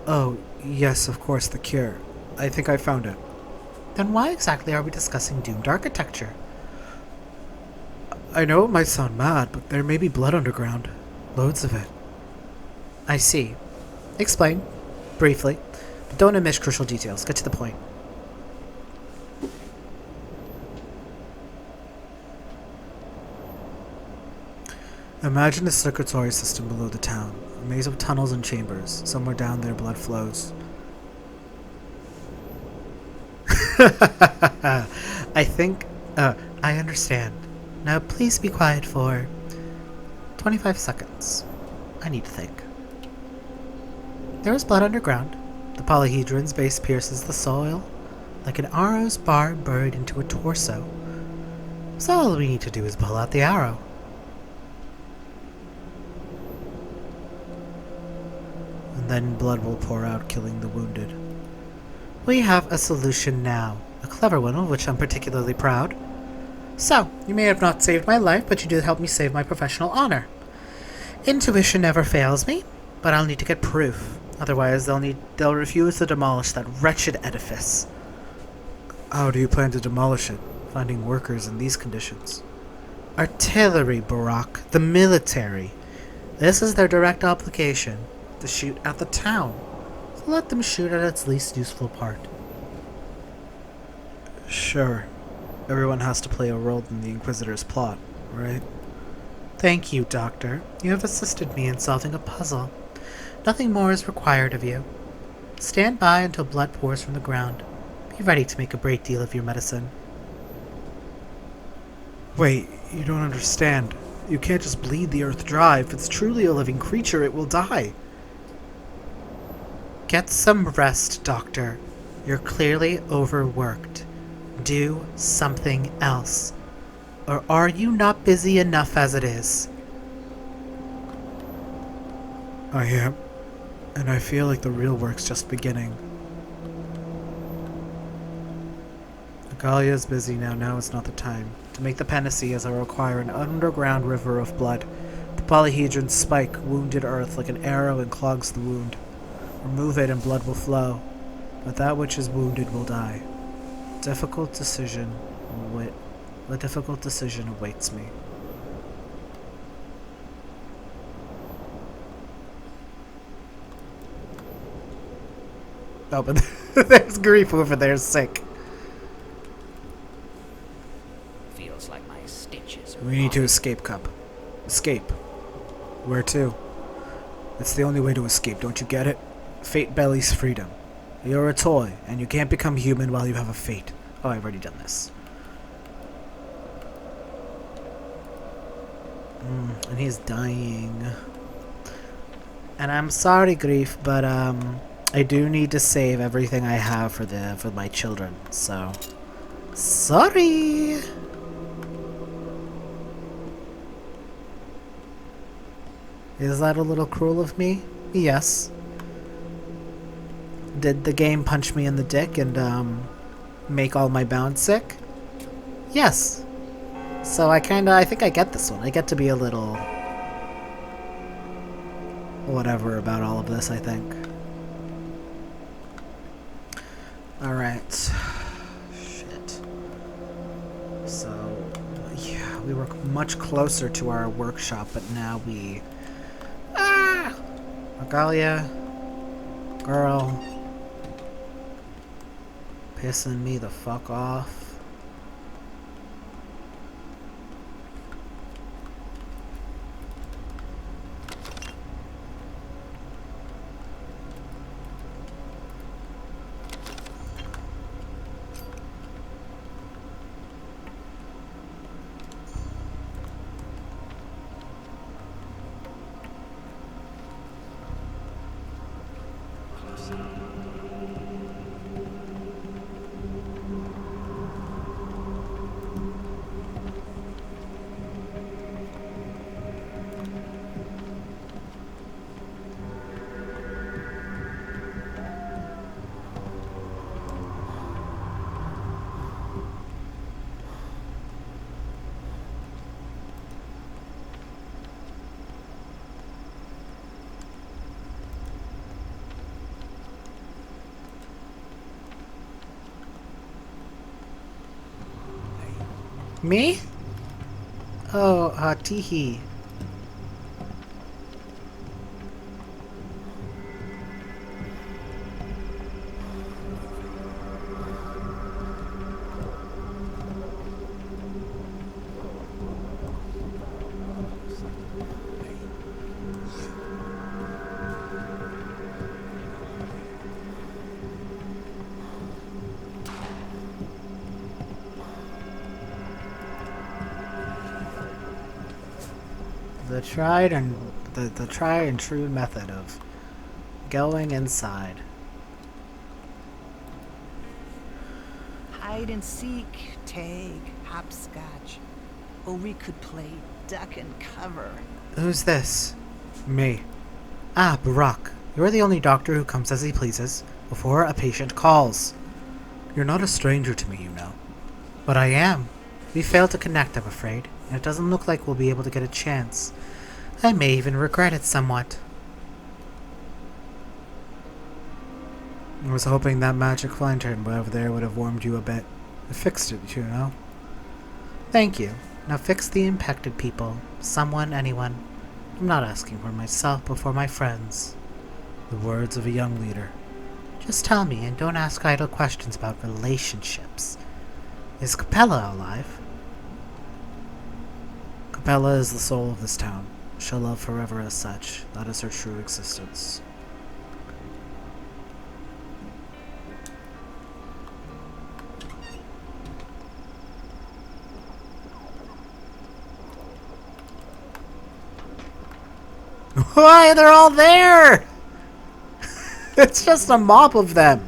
[SPEAKER 1] Oh, yes, of course, the cure. I think I found it. Then why exactly are we discussing doomed architecture? I know it might sound mad, but there may be blood underground. Loads of it. I see. Explain. Briefly. But don't omit crucial details. Get to the point. Imagine a circulatory system below the town. A maze of tunnels and chambers. Somewhere down there blood flows. I think... I understand. Now please be quiet for 25 seconds. I need to think. There is blood underground. The polyhedron's base pierces the soil like an arrow's barb buried into a torso. So all we need to do is pull out the arrow. And then blood will pour out, killing the wounded. We have a solution now. A clever one, of which I'm particularly proud. So, you may have not saved my life, but you did help me save my professional honor. Intuition never fails me, but I'll need to get proof. Otherwise, they'll refuse to demolish that wretched edifice. How do you plan to demolish it, finding workers in these conditions? Artillery, Burakh. The military. This is their direct obligation, to shoot at the town. So let them shoot at its least useful part. Sure. Everyone has to play a role in the Inquisitor's plot, right? Thank you, Doctor. You have assisted me in solving a puzzle. Nothing more is required of you. Stand by until blood pours from the ground. Be ready to make a great deal of your medicine. Wait, you don't understand. You can't just bleed the earth dry. If it's truly a living creature, it will die. Get some rest, Doctor. You're clearly overworked. Do something else. Or are you not busy enough as it is? I am. And I feel like the real work's just beginning. Agalia is busy now. Now is not the time. To make the panaceas, I require an underground river of blood. The polyhedron's spike wounded earth like an arrow and clogs the wound. Remove it and blood will flow. But that which is wounded will die. A difficult decision awaits me. Oh, but there's Grief over there, sick.
[SPEAKER 6] Feels like my stitches are
[SPEAKER 1] We need to escape, Cup. Escape. Where to? It's the only way to escape, don't you get it? Fate bellies freedom. You're a toy, and you can't become human while you have a fate. Oh, I've already done this. And he's dying. And I'm sorry, Grief, but I do need to save everything I have for my children. So, sorry. Is that a little cruel of me? Yes. Did the game punch me in the dick and make all my bounds sick? Yes. So I think I get this one. I get to be a little whatever about all of this, I think. Alright. Shit. So, yeah, we were much closer to our workshop, but now we... Magalia. Girl. Pissing me the fuck off. Me? Oh, Teehee. The tried and true method of going inside.
[SPEAKER 7] Hide and seek, tag, hopscotch. Or we could play duck and cover.
[SPEAKER 1] Who's this? Me. Ah, Burakh. You're the only doctor who comes as he pleases, before a patient calls. You're not a stranger to me, you know. But I am. We failed to connect, I'm afraid, and it doesn't look like we'll be able to get a chance. I may even regret it somewhat. I was hoping that magic lantern over there would have warmed you a bit. I fixed it, you know. Thank you. Now fix the impacted people. Someone, anyone. I'm not asking for myself, but for my friends. The words of a young leader. Just tell me, and don't ask idle questions about relationships. Is Capella alive? Capella is the soul of this town. She'll love forever as such. That is her true existence. Why, they're all there! It's just a mob of them.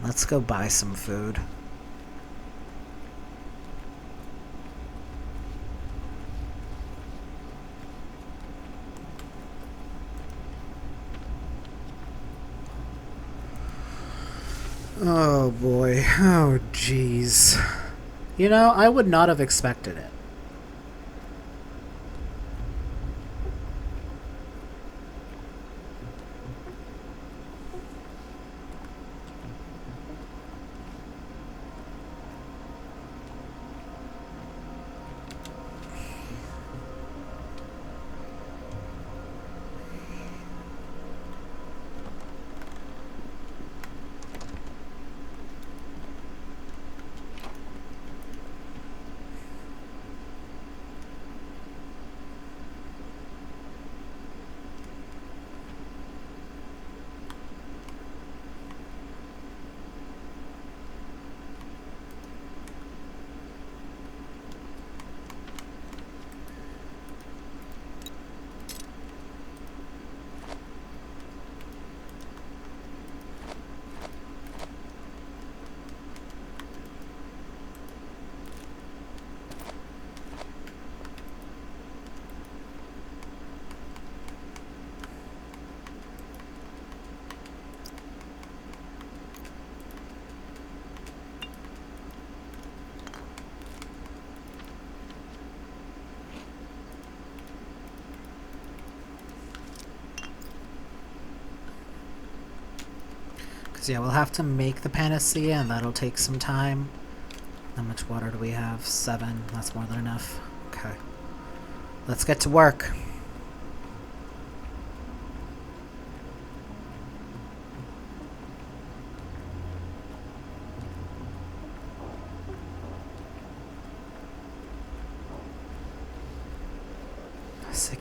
[SPEAKER 1] Let's go buy some food. Oh boy. Oh jeez. You know, I would not have expected it. Yeah, we'll have to make the panacea, and that'll take some time. How much water do we have? 7. That's more than enough. Okay. Let's get to work.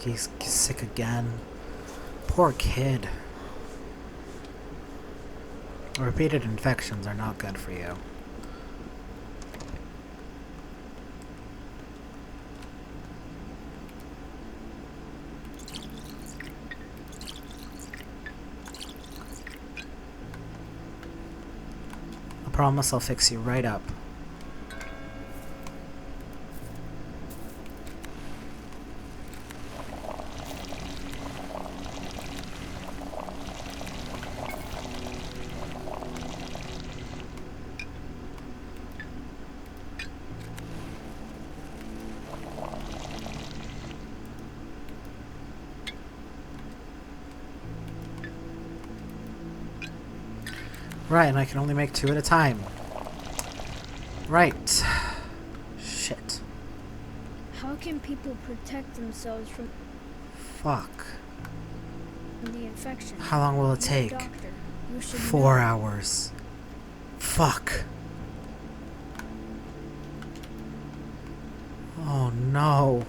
[SPEAKER 1] He's sick again. Poor kid. Repeated infections are not good for you. I promise I'll fix you right up. Right, and I can only make 2 at a time. Right. Shit.
[SPEAKER 8] How can people protect themselves from
[SPEAKER 1] Fuck.
[SPEAKER 8] the infection?
[SPEAKER 1] How long will it
[SPEAKER 8] You're a
[SPEAKER 1] take?
[SPEAKER 8] doctor. You should
[SPEAKER 1] 4
[SPEAKER 8] know.
[SPEAKER 1] hours. Fuck. Oh no.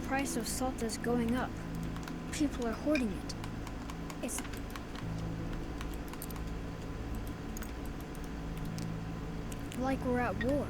[SPEAKER 8] price of salt is going up. People are hoarding it. It's like we're at war.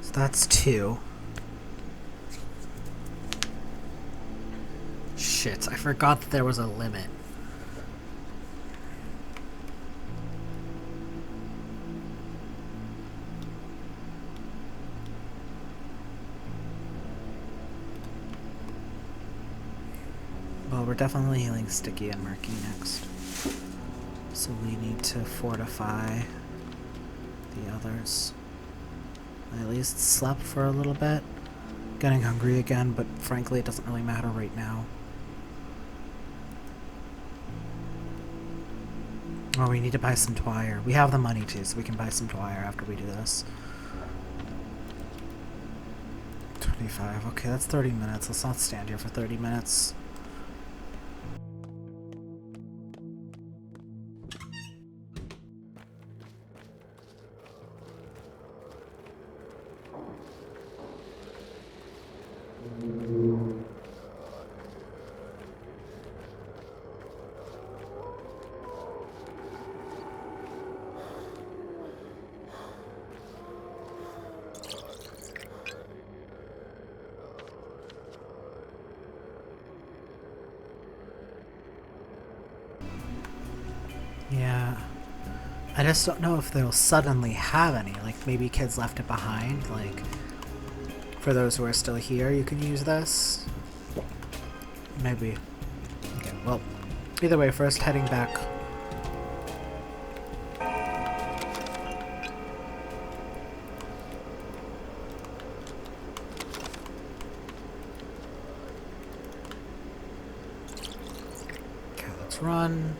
[SPEAKER 1] So that's 2. Shit, I forgot that there was a limit. Well, we're definitely healing Sticky and Murky next. So we need to fortify the others. I at least slept for a little bit. Getting hungry again, but frankly it doesn't really matter right now. Oh, we need to buy some twire. We have the money too, so we can buy some twire after we do this. 25. Okay, that's 30 minutes. Let's not stand here for 30 minutes. Yeah. I just don't know if they'll suddenly have any. Like, maybe kids left it behind. Like, for those who are still here, you can use this. Maybe. Okay, well, either way, first heading back. Okay, let's run.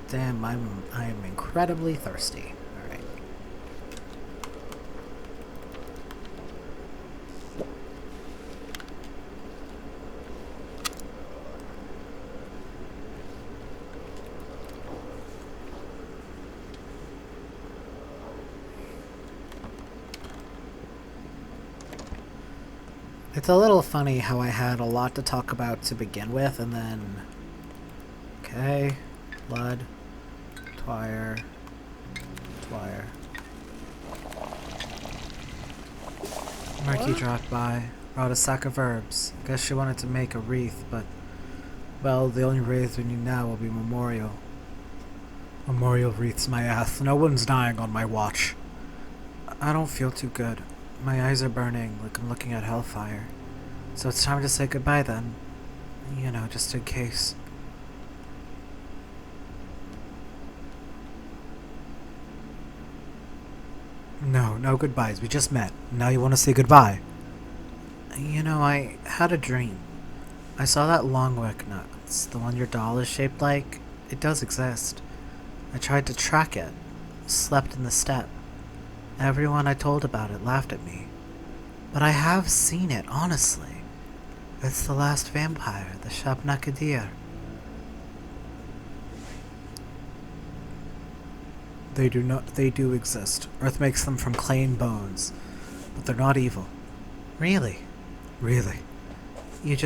[SPEAKER 1] Damn, I'm incredibly thirsty. All right. It's a little funny how I had a lot to talk about to begin with, and then... Okay. Blood. Twire. Twire. Murky dropped by. Brought a sack of herbs. Guess she wanted to make a wreath, but... Well, the only wreath we need now will be memorial. Memorial wreaths, my ass. No one's dying on my watch. I don't feel too good. My eyes are burning, like I'm looking at hellfire. So it's time to say goodbye then. You know, just in case. No goodbyes. We just met. Now you want to say goodbye. You know, I had a dream. I saw that longwick nuts, the one your doll is shaped like. It does exist. I tried to track it. Slept in the steppe. Everyone I told about it laughed at me. But I have seen it, honestly. It's the last vampire, the Shabnakadir. They do exist. Earth makes them from clay and bones. But they're not evil. Really? Really. You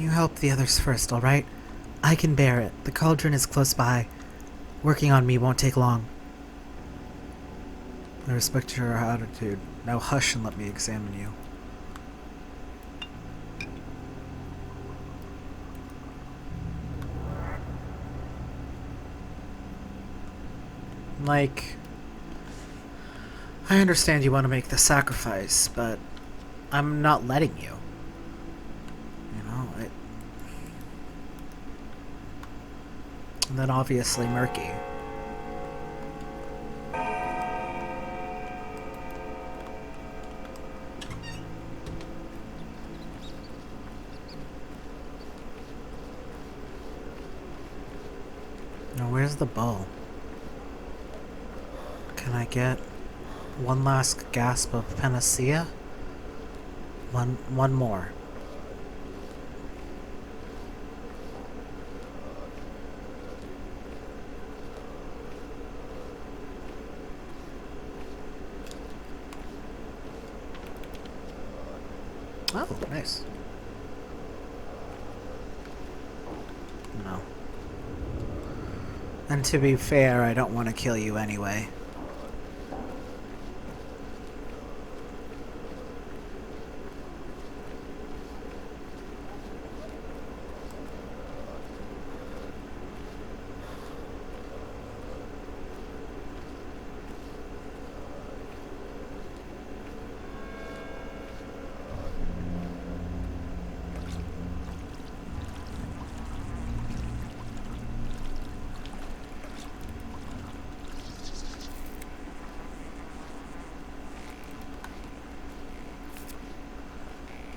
[SPEAKER 1] help the others first, alright? I can bear it. The cauldron is close by. Working on me won't take long. I respect your attitude. Now hush and let me examine you. Like, I understand you want to make the sacrifice, but I'm not letting you. You know, and then obviously Murky. Now where's the bow? Can I get one last gasp of panacea? One more. Oh, nice. No. And to be fair, I don't want to kill you anyway.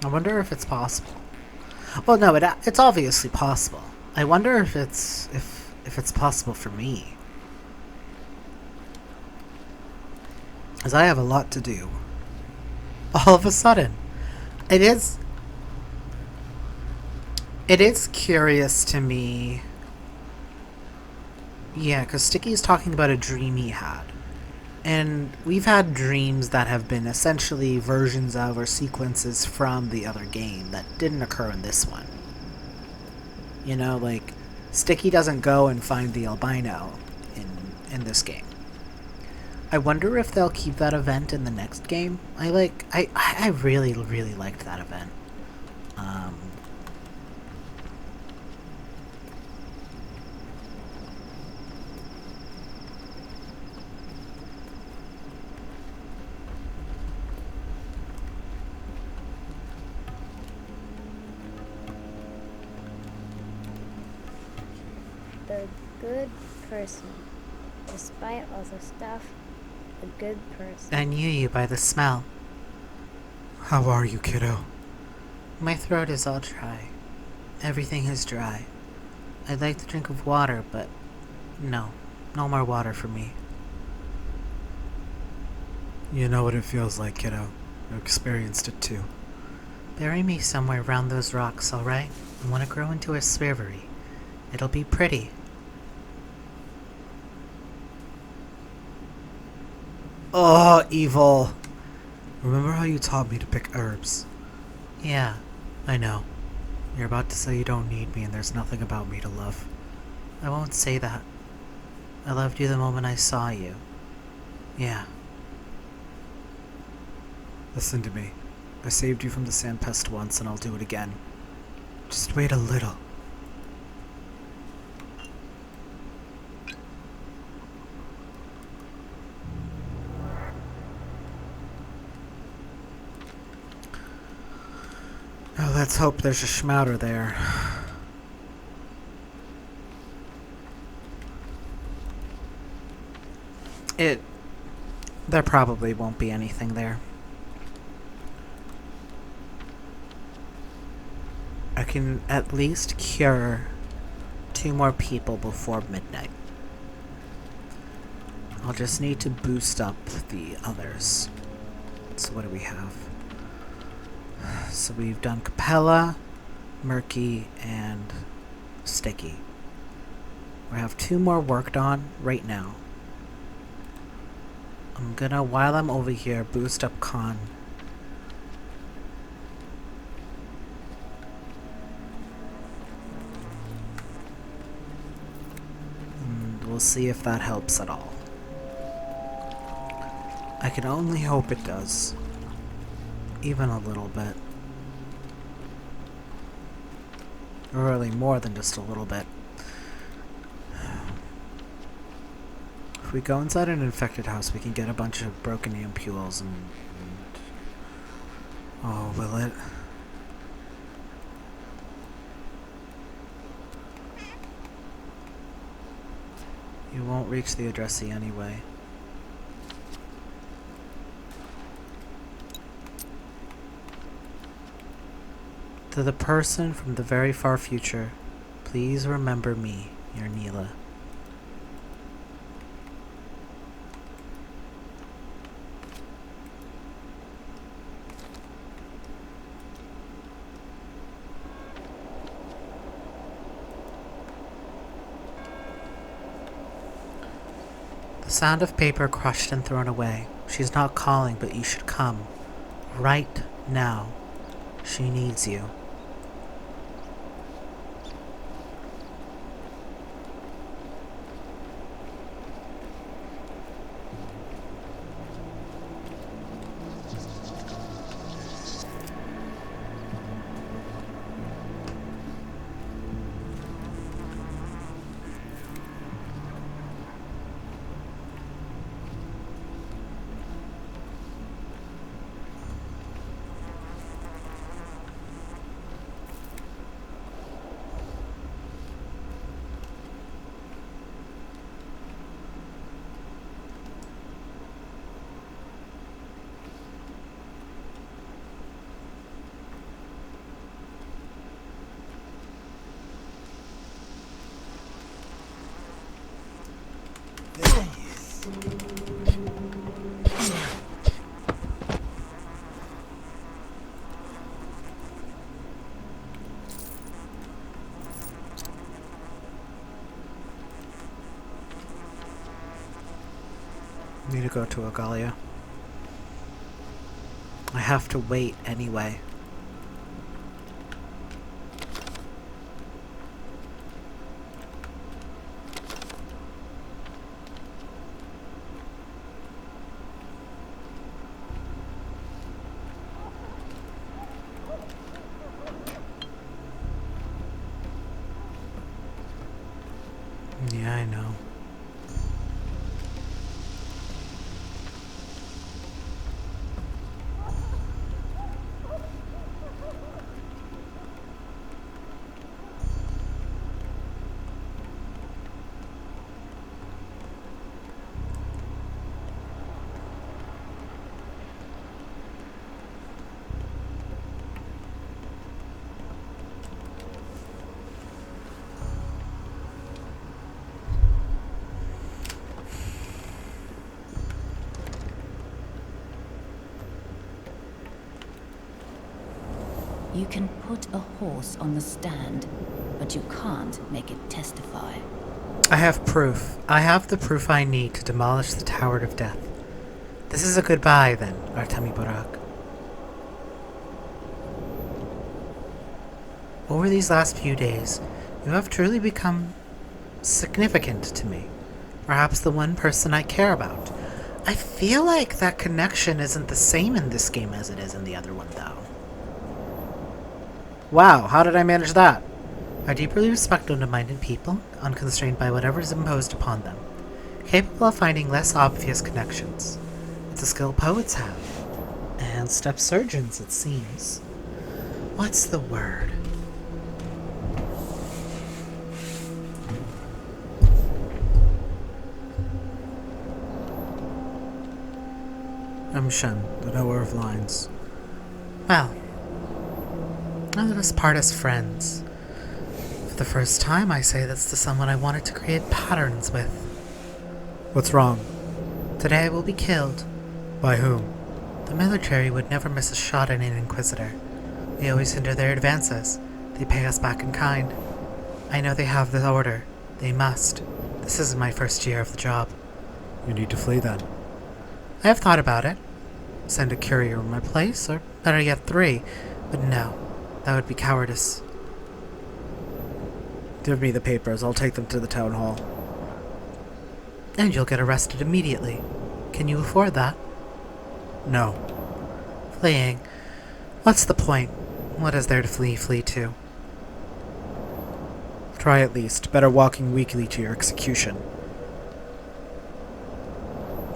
[SPEAKER 1] I wonder if it's possible. Well, no, it's obviously possible. I wonder if it's possible for me. As I have a lot to do. All of a sudden. It is curious to me. Yeah, because Sticky's talking about a dream he had. And we've had dreams that have been essentially versions of or sequences from the other game that didn't occur in this one. You know, like, Sticky doesn't go and find the albino in this game. I wonder if they'll keep that event in the next game. I really, really liked that event.
[SPEAKER 8] The good person. Despite all the stuff, a good person.
[SPEAKER 1] I knew you by the smell. How are you, kiddo? My throat is all dry. Everything is dry. I'd like to drink of water, but no more water for me. You know what it feels like, kiddo. You experienced it too. Bury me somewhere around those rocks, alright? I want to grow into a swivery. It'll be pretty. Oh, evil. Remember how you taught me to pick herbs? Yeah, I know. You're about to say you don't need me and there's nothing about me to love. I won't say that. I loved you the moment I saw you. Yeah. Listen to me. I saved you from the Sand Pest once and I'll do it again. Just wait a little. Oh, let's hope there's a schmouter there. There probably won't be anything there. I can at least cure 2 more people before midnight. I'll just need to boost up the others. So what do we have? So we've done Capella, Murky, and Sticky. We have 2 more worked on right now. I'm gonna, while I'm over here, boost up Khan. And we'll We'll see if that helps at all. I can only hope it does. Even a little bit. Or really more than just a little bit. If we go inside an infected house, we can get a bunch of broken ampules and oh, will it? You won't reach the addressee anyway. To the person from the very far future, please remember me, your Neela. The sound of paper crushed and thrown away. She's not calling, but you should come. Right now. She needs you. Need to go to Agalia. I have to wait anyway. Yeah, I know.
[SPEAKER 2] You can put a horse on the stand, but you can't make it testify.
[SPEAKER 1] I have proof. I have the proof I need to demolish the Tower of Death. This is a goodbye, then, Artemy Burakh. Over these last few days, you have truly become significant to me. Perhaps the one person I care about. I feel like that connection isn't the same in this game as it is in the other one, though. Wow, how did I manage that? I deeply respect open-minded people, unconstrained by whatever is imposed upon them, capable of finding less obvious connections. It's a skill poets have, and step surgeons, it seems. What's the word? Shen, the knower of lines. Well, let us part as friends. For the first time, I say this to someone I wanted to create patterns with. What's wrong? Today I will be killed. By whom? The military would never miss a shot at an Inquisitor. We always hinder their advances. They pay us back in kind. I know they have the order. They must. This isn't my first year of the job. You need to flee then. I have thought about it. Send a courier in my place, or better yet 3. But no, that would be cowardice. Give me the papers. I'll take them to the town hall. And you'll get arrested immediately. Can you afford that? No. Fleeing. What's the point? What is there to flee to? Try at least. Better walking weakly to your execution.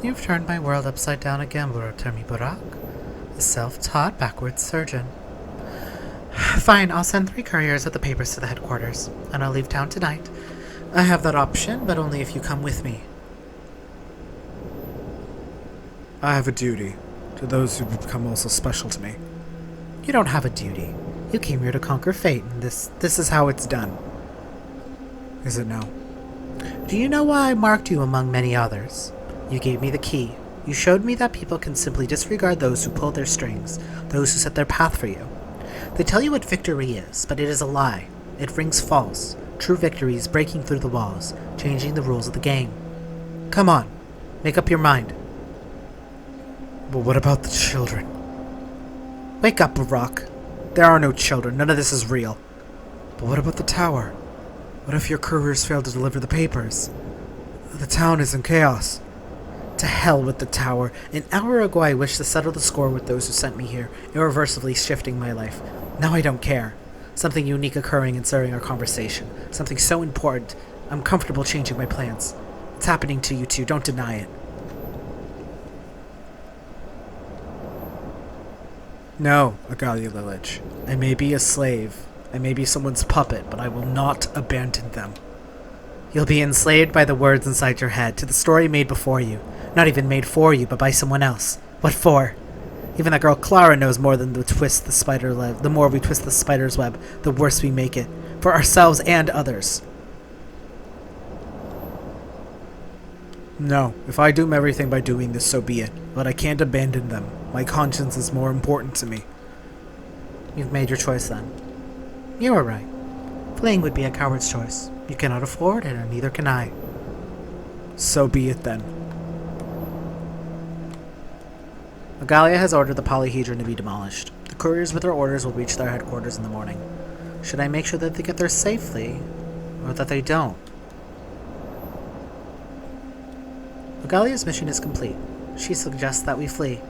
[SPEAKER 1] You've turned my world upside down again, Artemy Burakh. A self-taught backwards surgeon. Fine, I'll send 3 couriers with the papers to the headquarters, and I'll leave town tonight. I have that option, but only if you come with me. I have a duty to those who become also special to me. You don't have a duty. You came here to conquer fate, and this is how it's done. Is it now? Do you know why I marked you among many others? You gave me the key. You showed me that people can simply disregard those who pull their strings, those who set their path for you. They tell you what victory is, but it is a lie. It rings false. True victory is breaking through the walls, changing the rules of the game. Come on, make up your mind. But what about the children? Wake up, Burakh. There are no children. None of this is real. But what about the tower? What if your couriers fail to deliver the papers? The town is in chaos. To hell with the tower. An hour ago I wished to settle the score with those who sent me here, irreversibly shifting my life. Now I don't care. Something unique occurring and stirring our conversation. Something so important, I'm comfortable changing my plans. It's happening to you too, don't deny it. No, Agalia Lillich. I may be a slave. I may be someone's puppet, but I will not abandon them. You'll be enslaved by the words inside your head, to the story made before you. Not even made for you, but by someone else. What for? Even that girl Clara knows more than the twist the spider web. The more we twist the spider's web, the worse we make it. For ourselves and others. No, if I doom everything by doing this, so be it. But I can't abandon them. My conscience is more important to me. You've made your choice then. You were right. Fleeing would be a coward's choice. You cannot afford it, and neither can I. So be it then. Agalia has ordered the polyhedron to be demolished. The couriers with their orders will reach their headquarters in the morning. Should I make sure that they get there safely, or that they don't? Agalia's mission is complete. She suggests that we flee.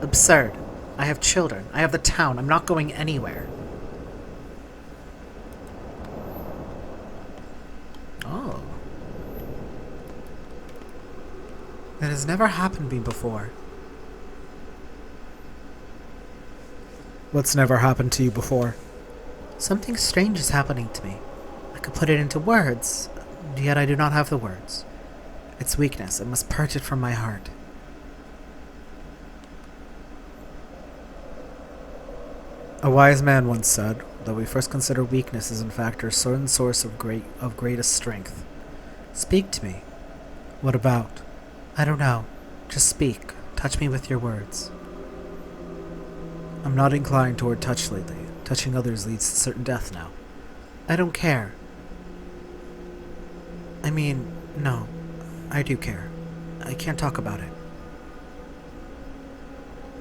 [SPEAKER 1] Absurd. I have children. I have the town. I'm not going anywhere. Oh. That has never happened to me before. What's never happened to you before? Something strange is happening to me. I could put it into words, yet I do not have the words. It's weakness. I must purge it from my heart. A wise man once said that we first consider weakness is in fact our certain source of greatest strength. Speak to me. What about? I don't know. Just speak. Touch me with your words. I'm not inclined toward touch lately. Touching others leads to certain death now. I don't care. I mean, no. I do care. I can't talk about it.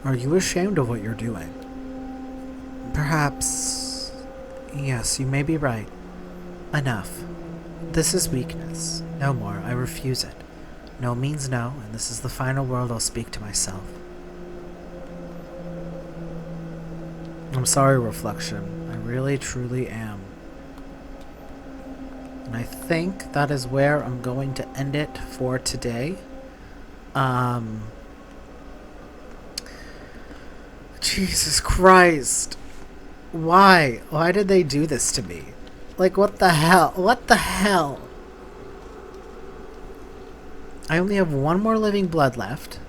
[SPEAKER 1] Are you ashamed of what you're doing? Perhaps. Yes, you may be right. Enough. This is weakness. No more. I refuse it. No means no, and this is the final word I'll speak to myself. I'm sorry, Reflection. I really, truly am. And I think that is where I'm going to end it for today. Jesus Christ. Why? Why did they do this to me? Like, what the hell? What the hell? I only have one more living blood left.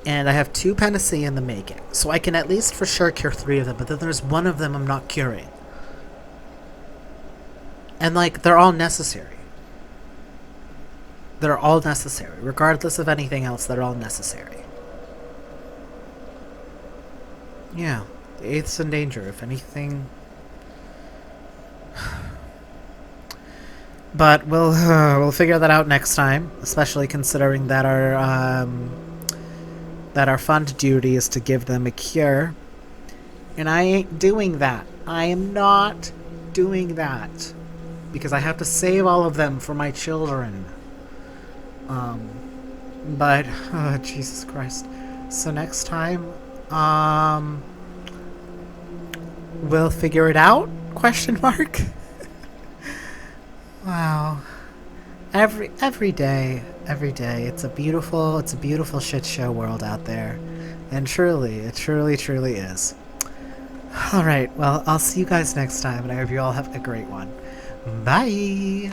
[SPEAKER 1] And I have 2 panacea in the making. So I can at least for sure cure 3 of them. But then there's one of them I'm not curing. And, like, they're all necessary. They're all necessary. Regardless of anything else, they're all necessary. Yeah. The 8th's in danger, if anything. But we'll figure that out next time. Especially considering that our fund duty is to give them a cure. And I ain't doing that. I am not doing that. Because I have to save all of them for my children. But oh, Jesus Christ. So next time, we'll figure it out? Question mark. Wow. Every day, it's a beautiful shit show world out there. And truly, it truly is. Alright, well, I'll see you guys next time, and I hope you all have a great one. Bye!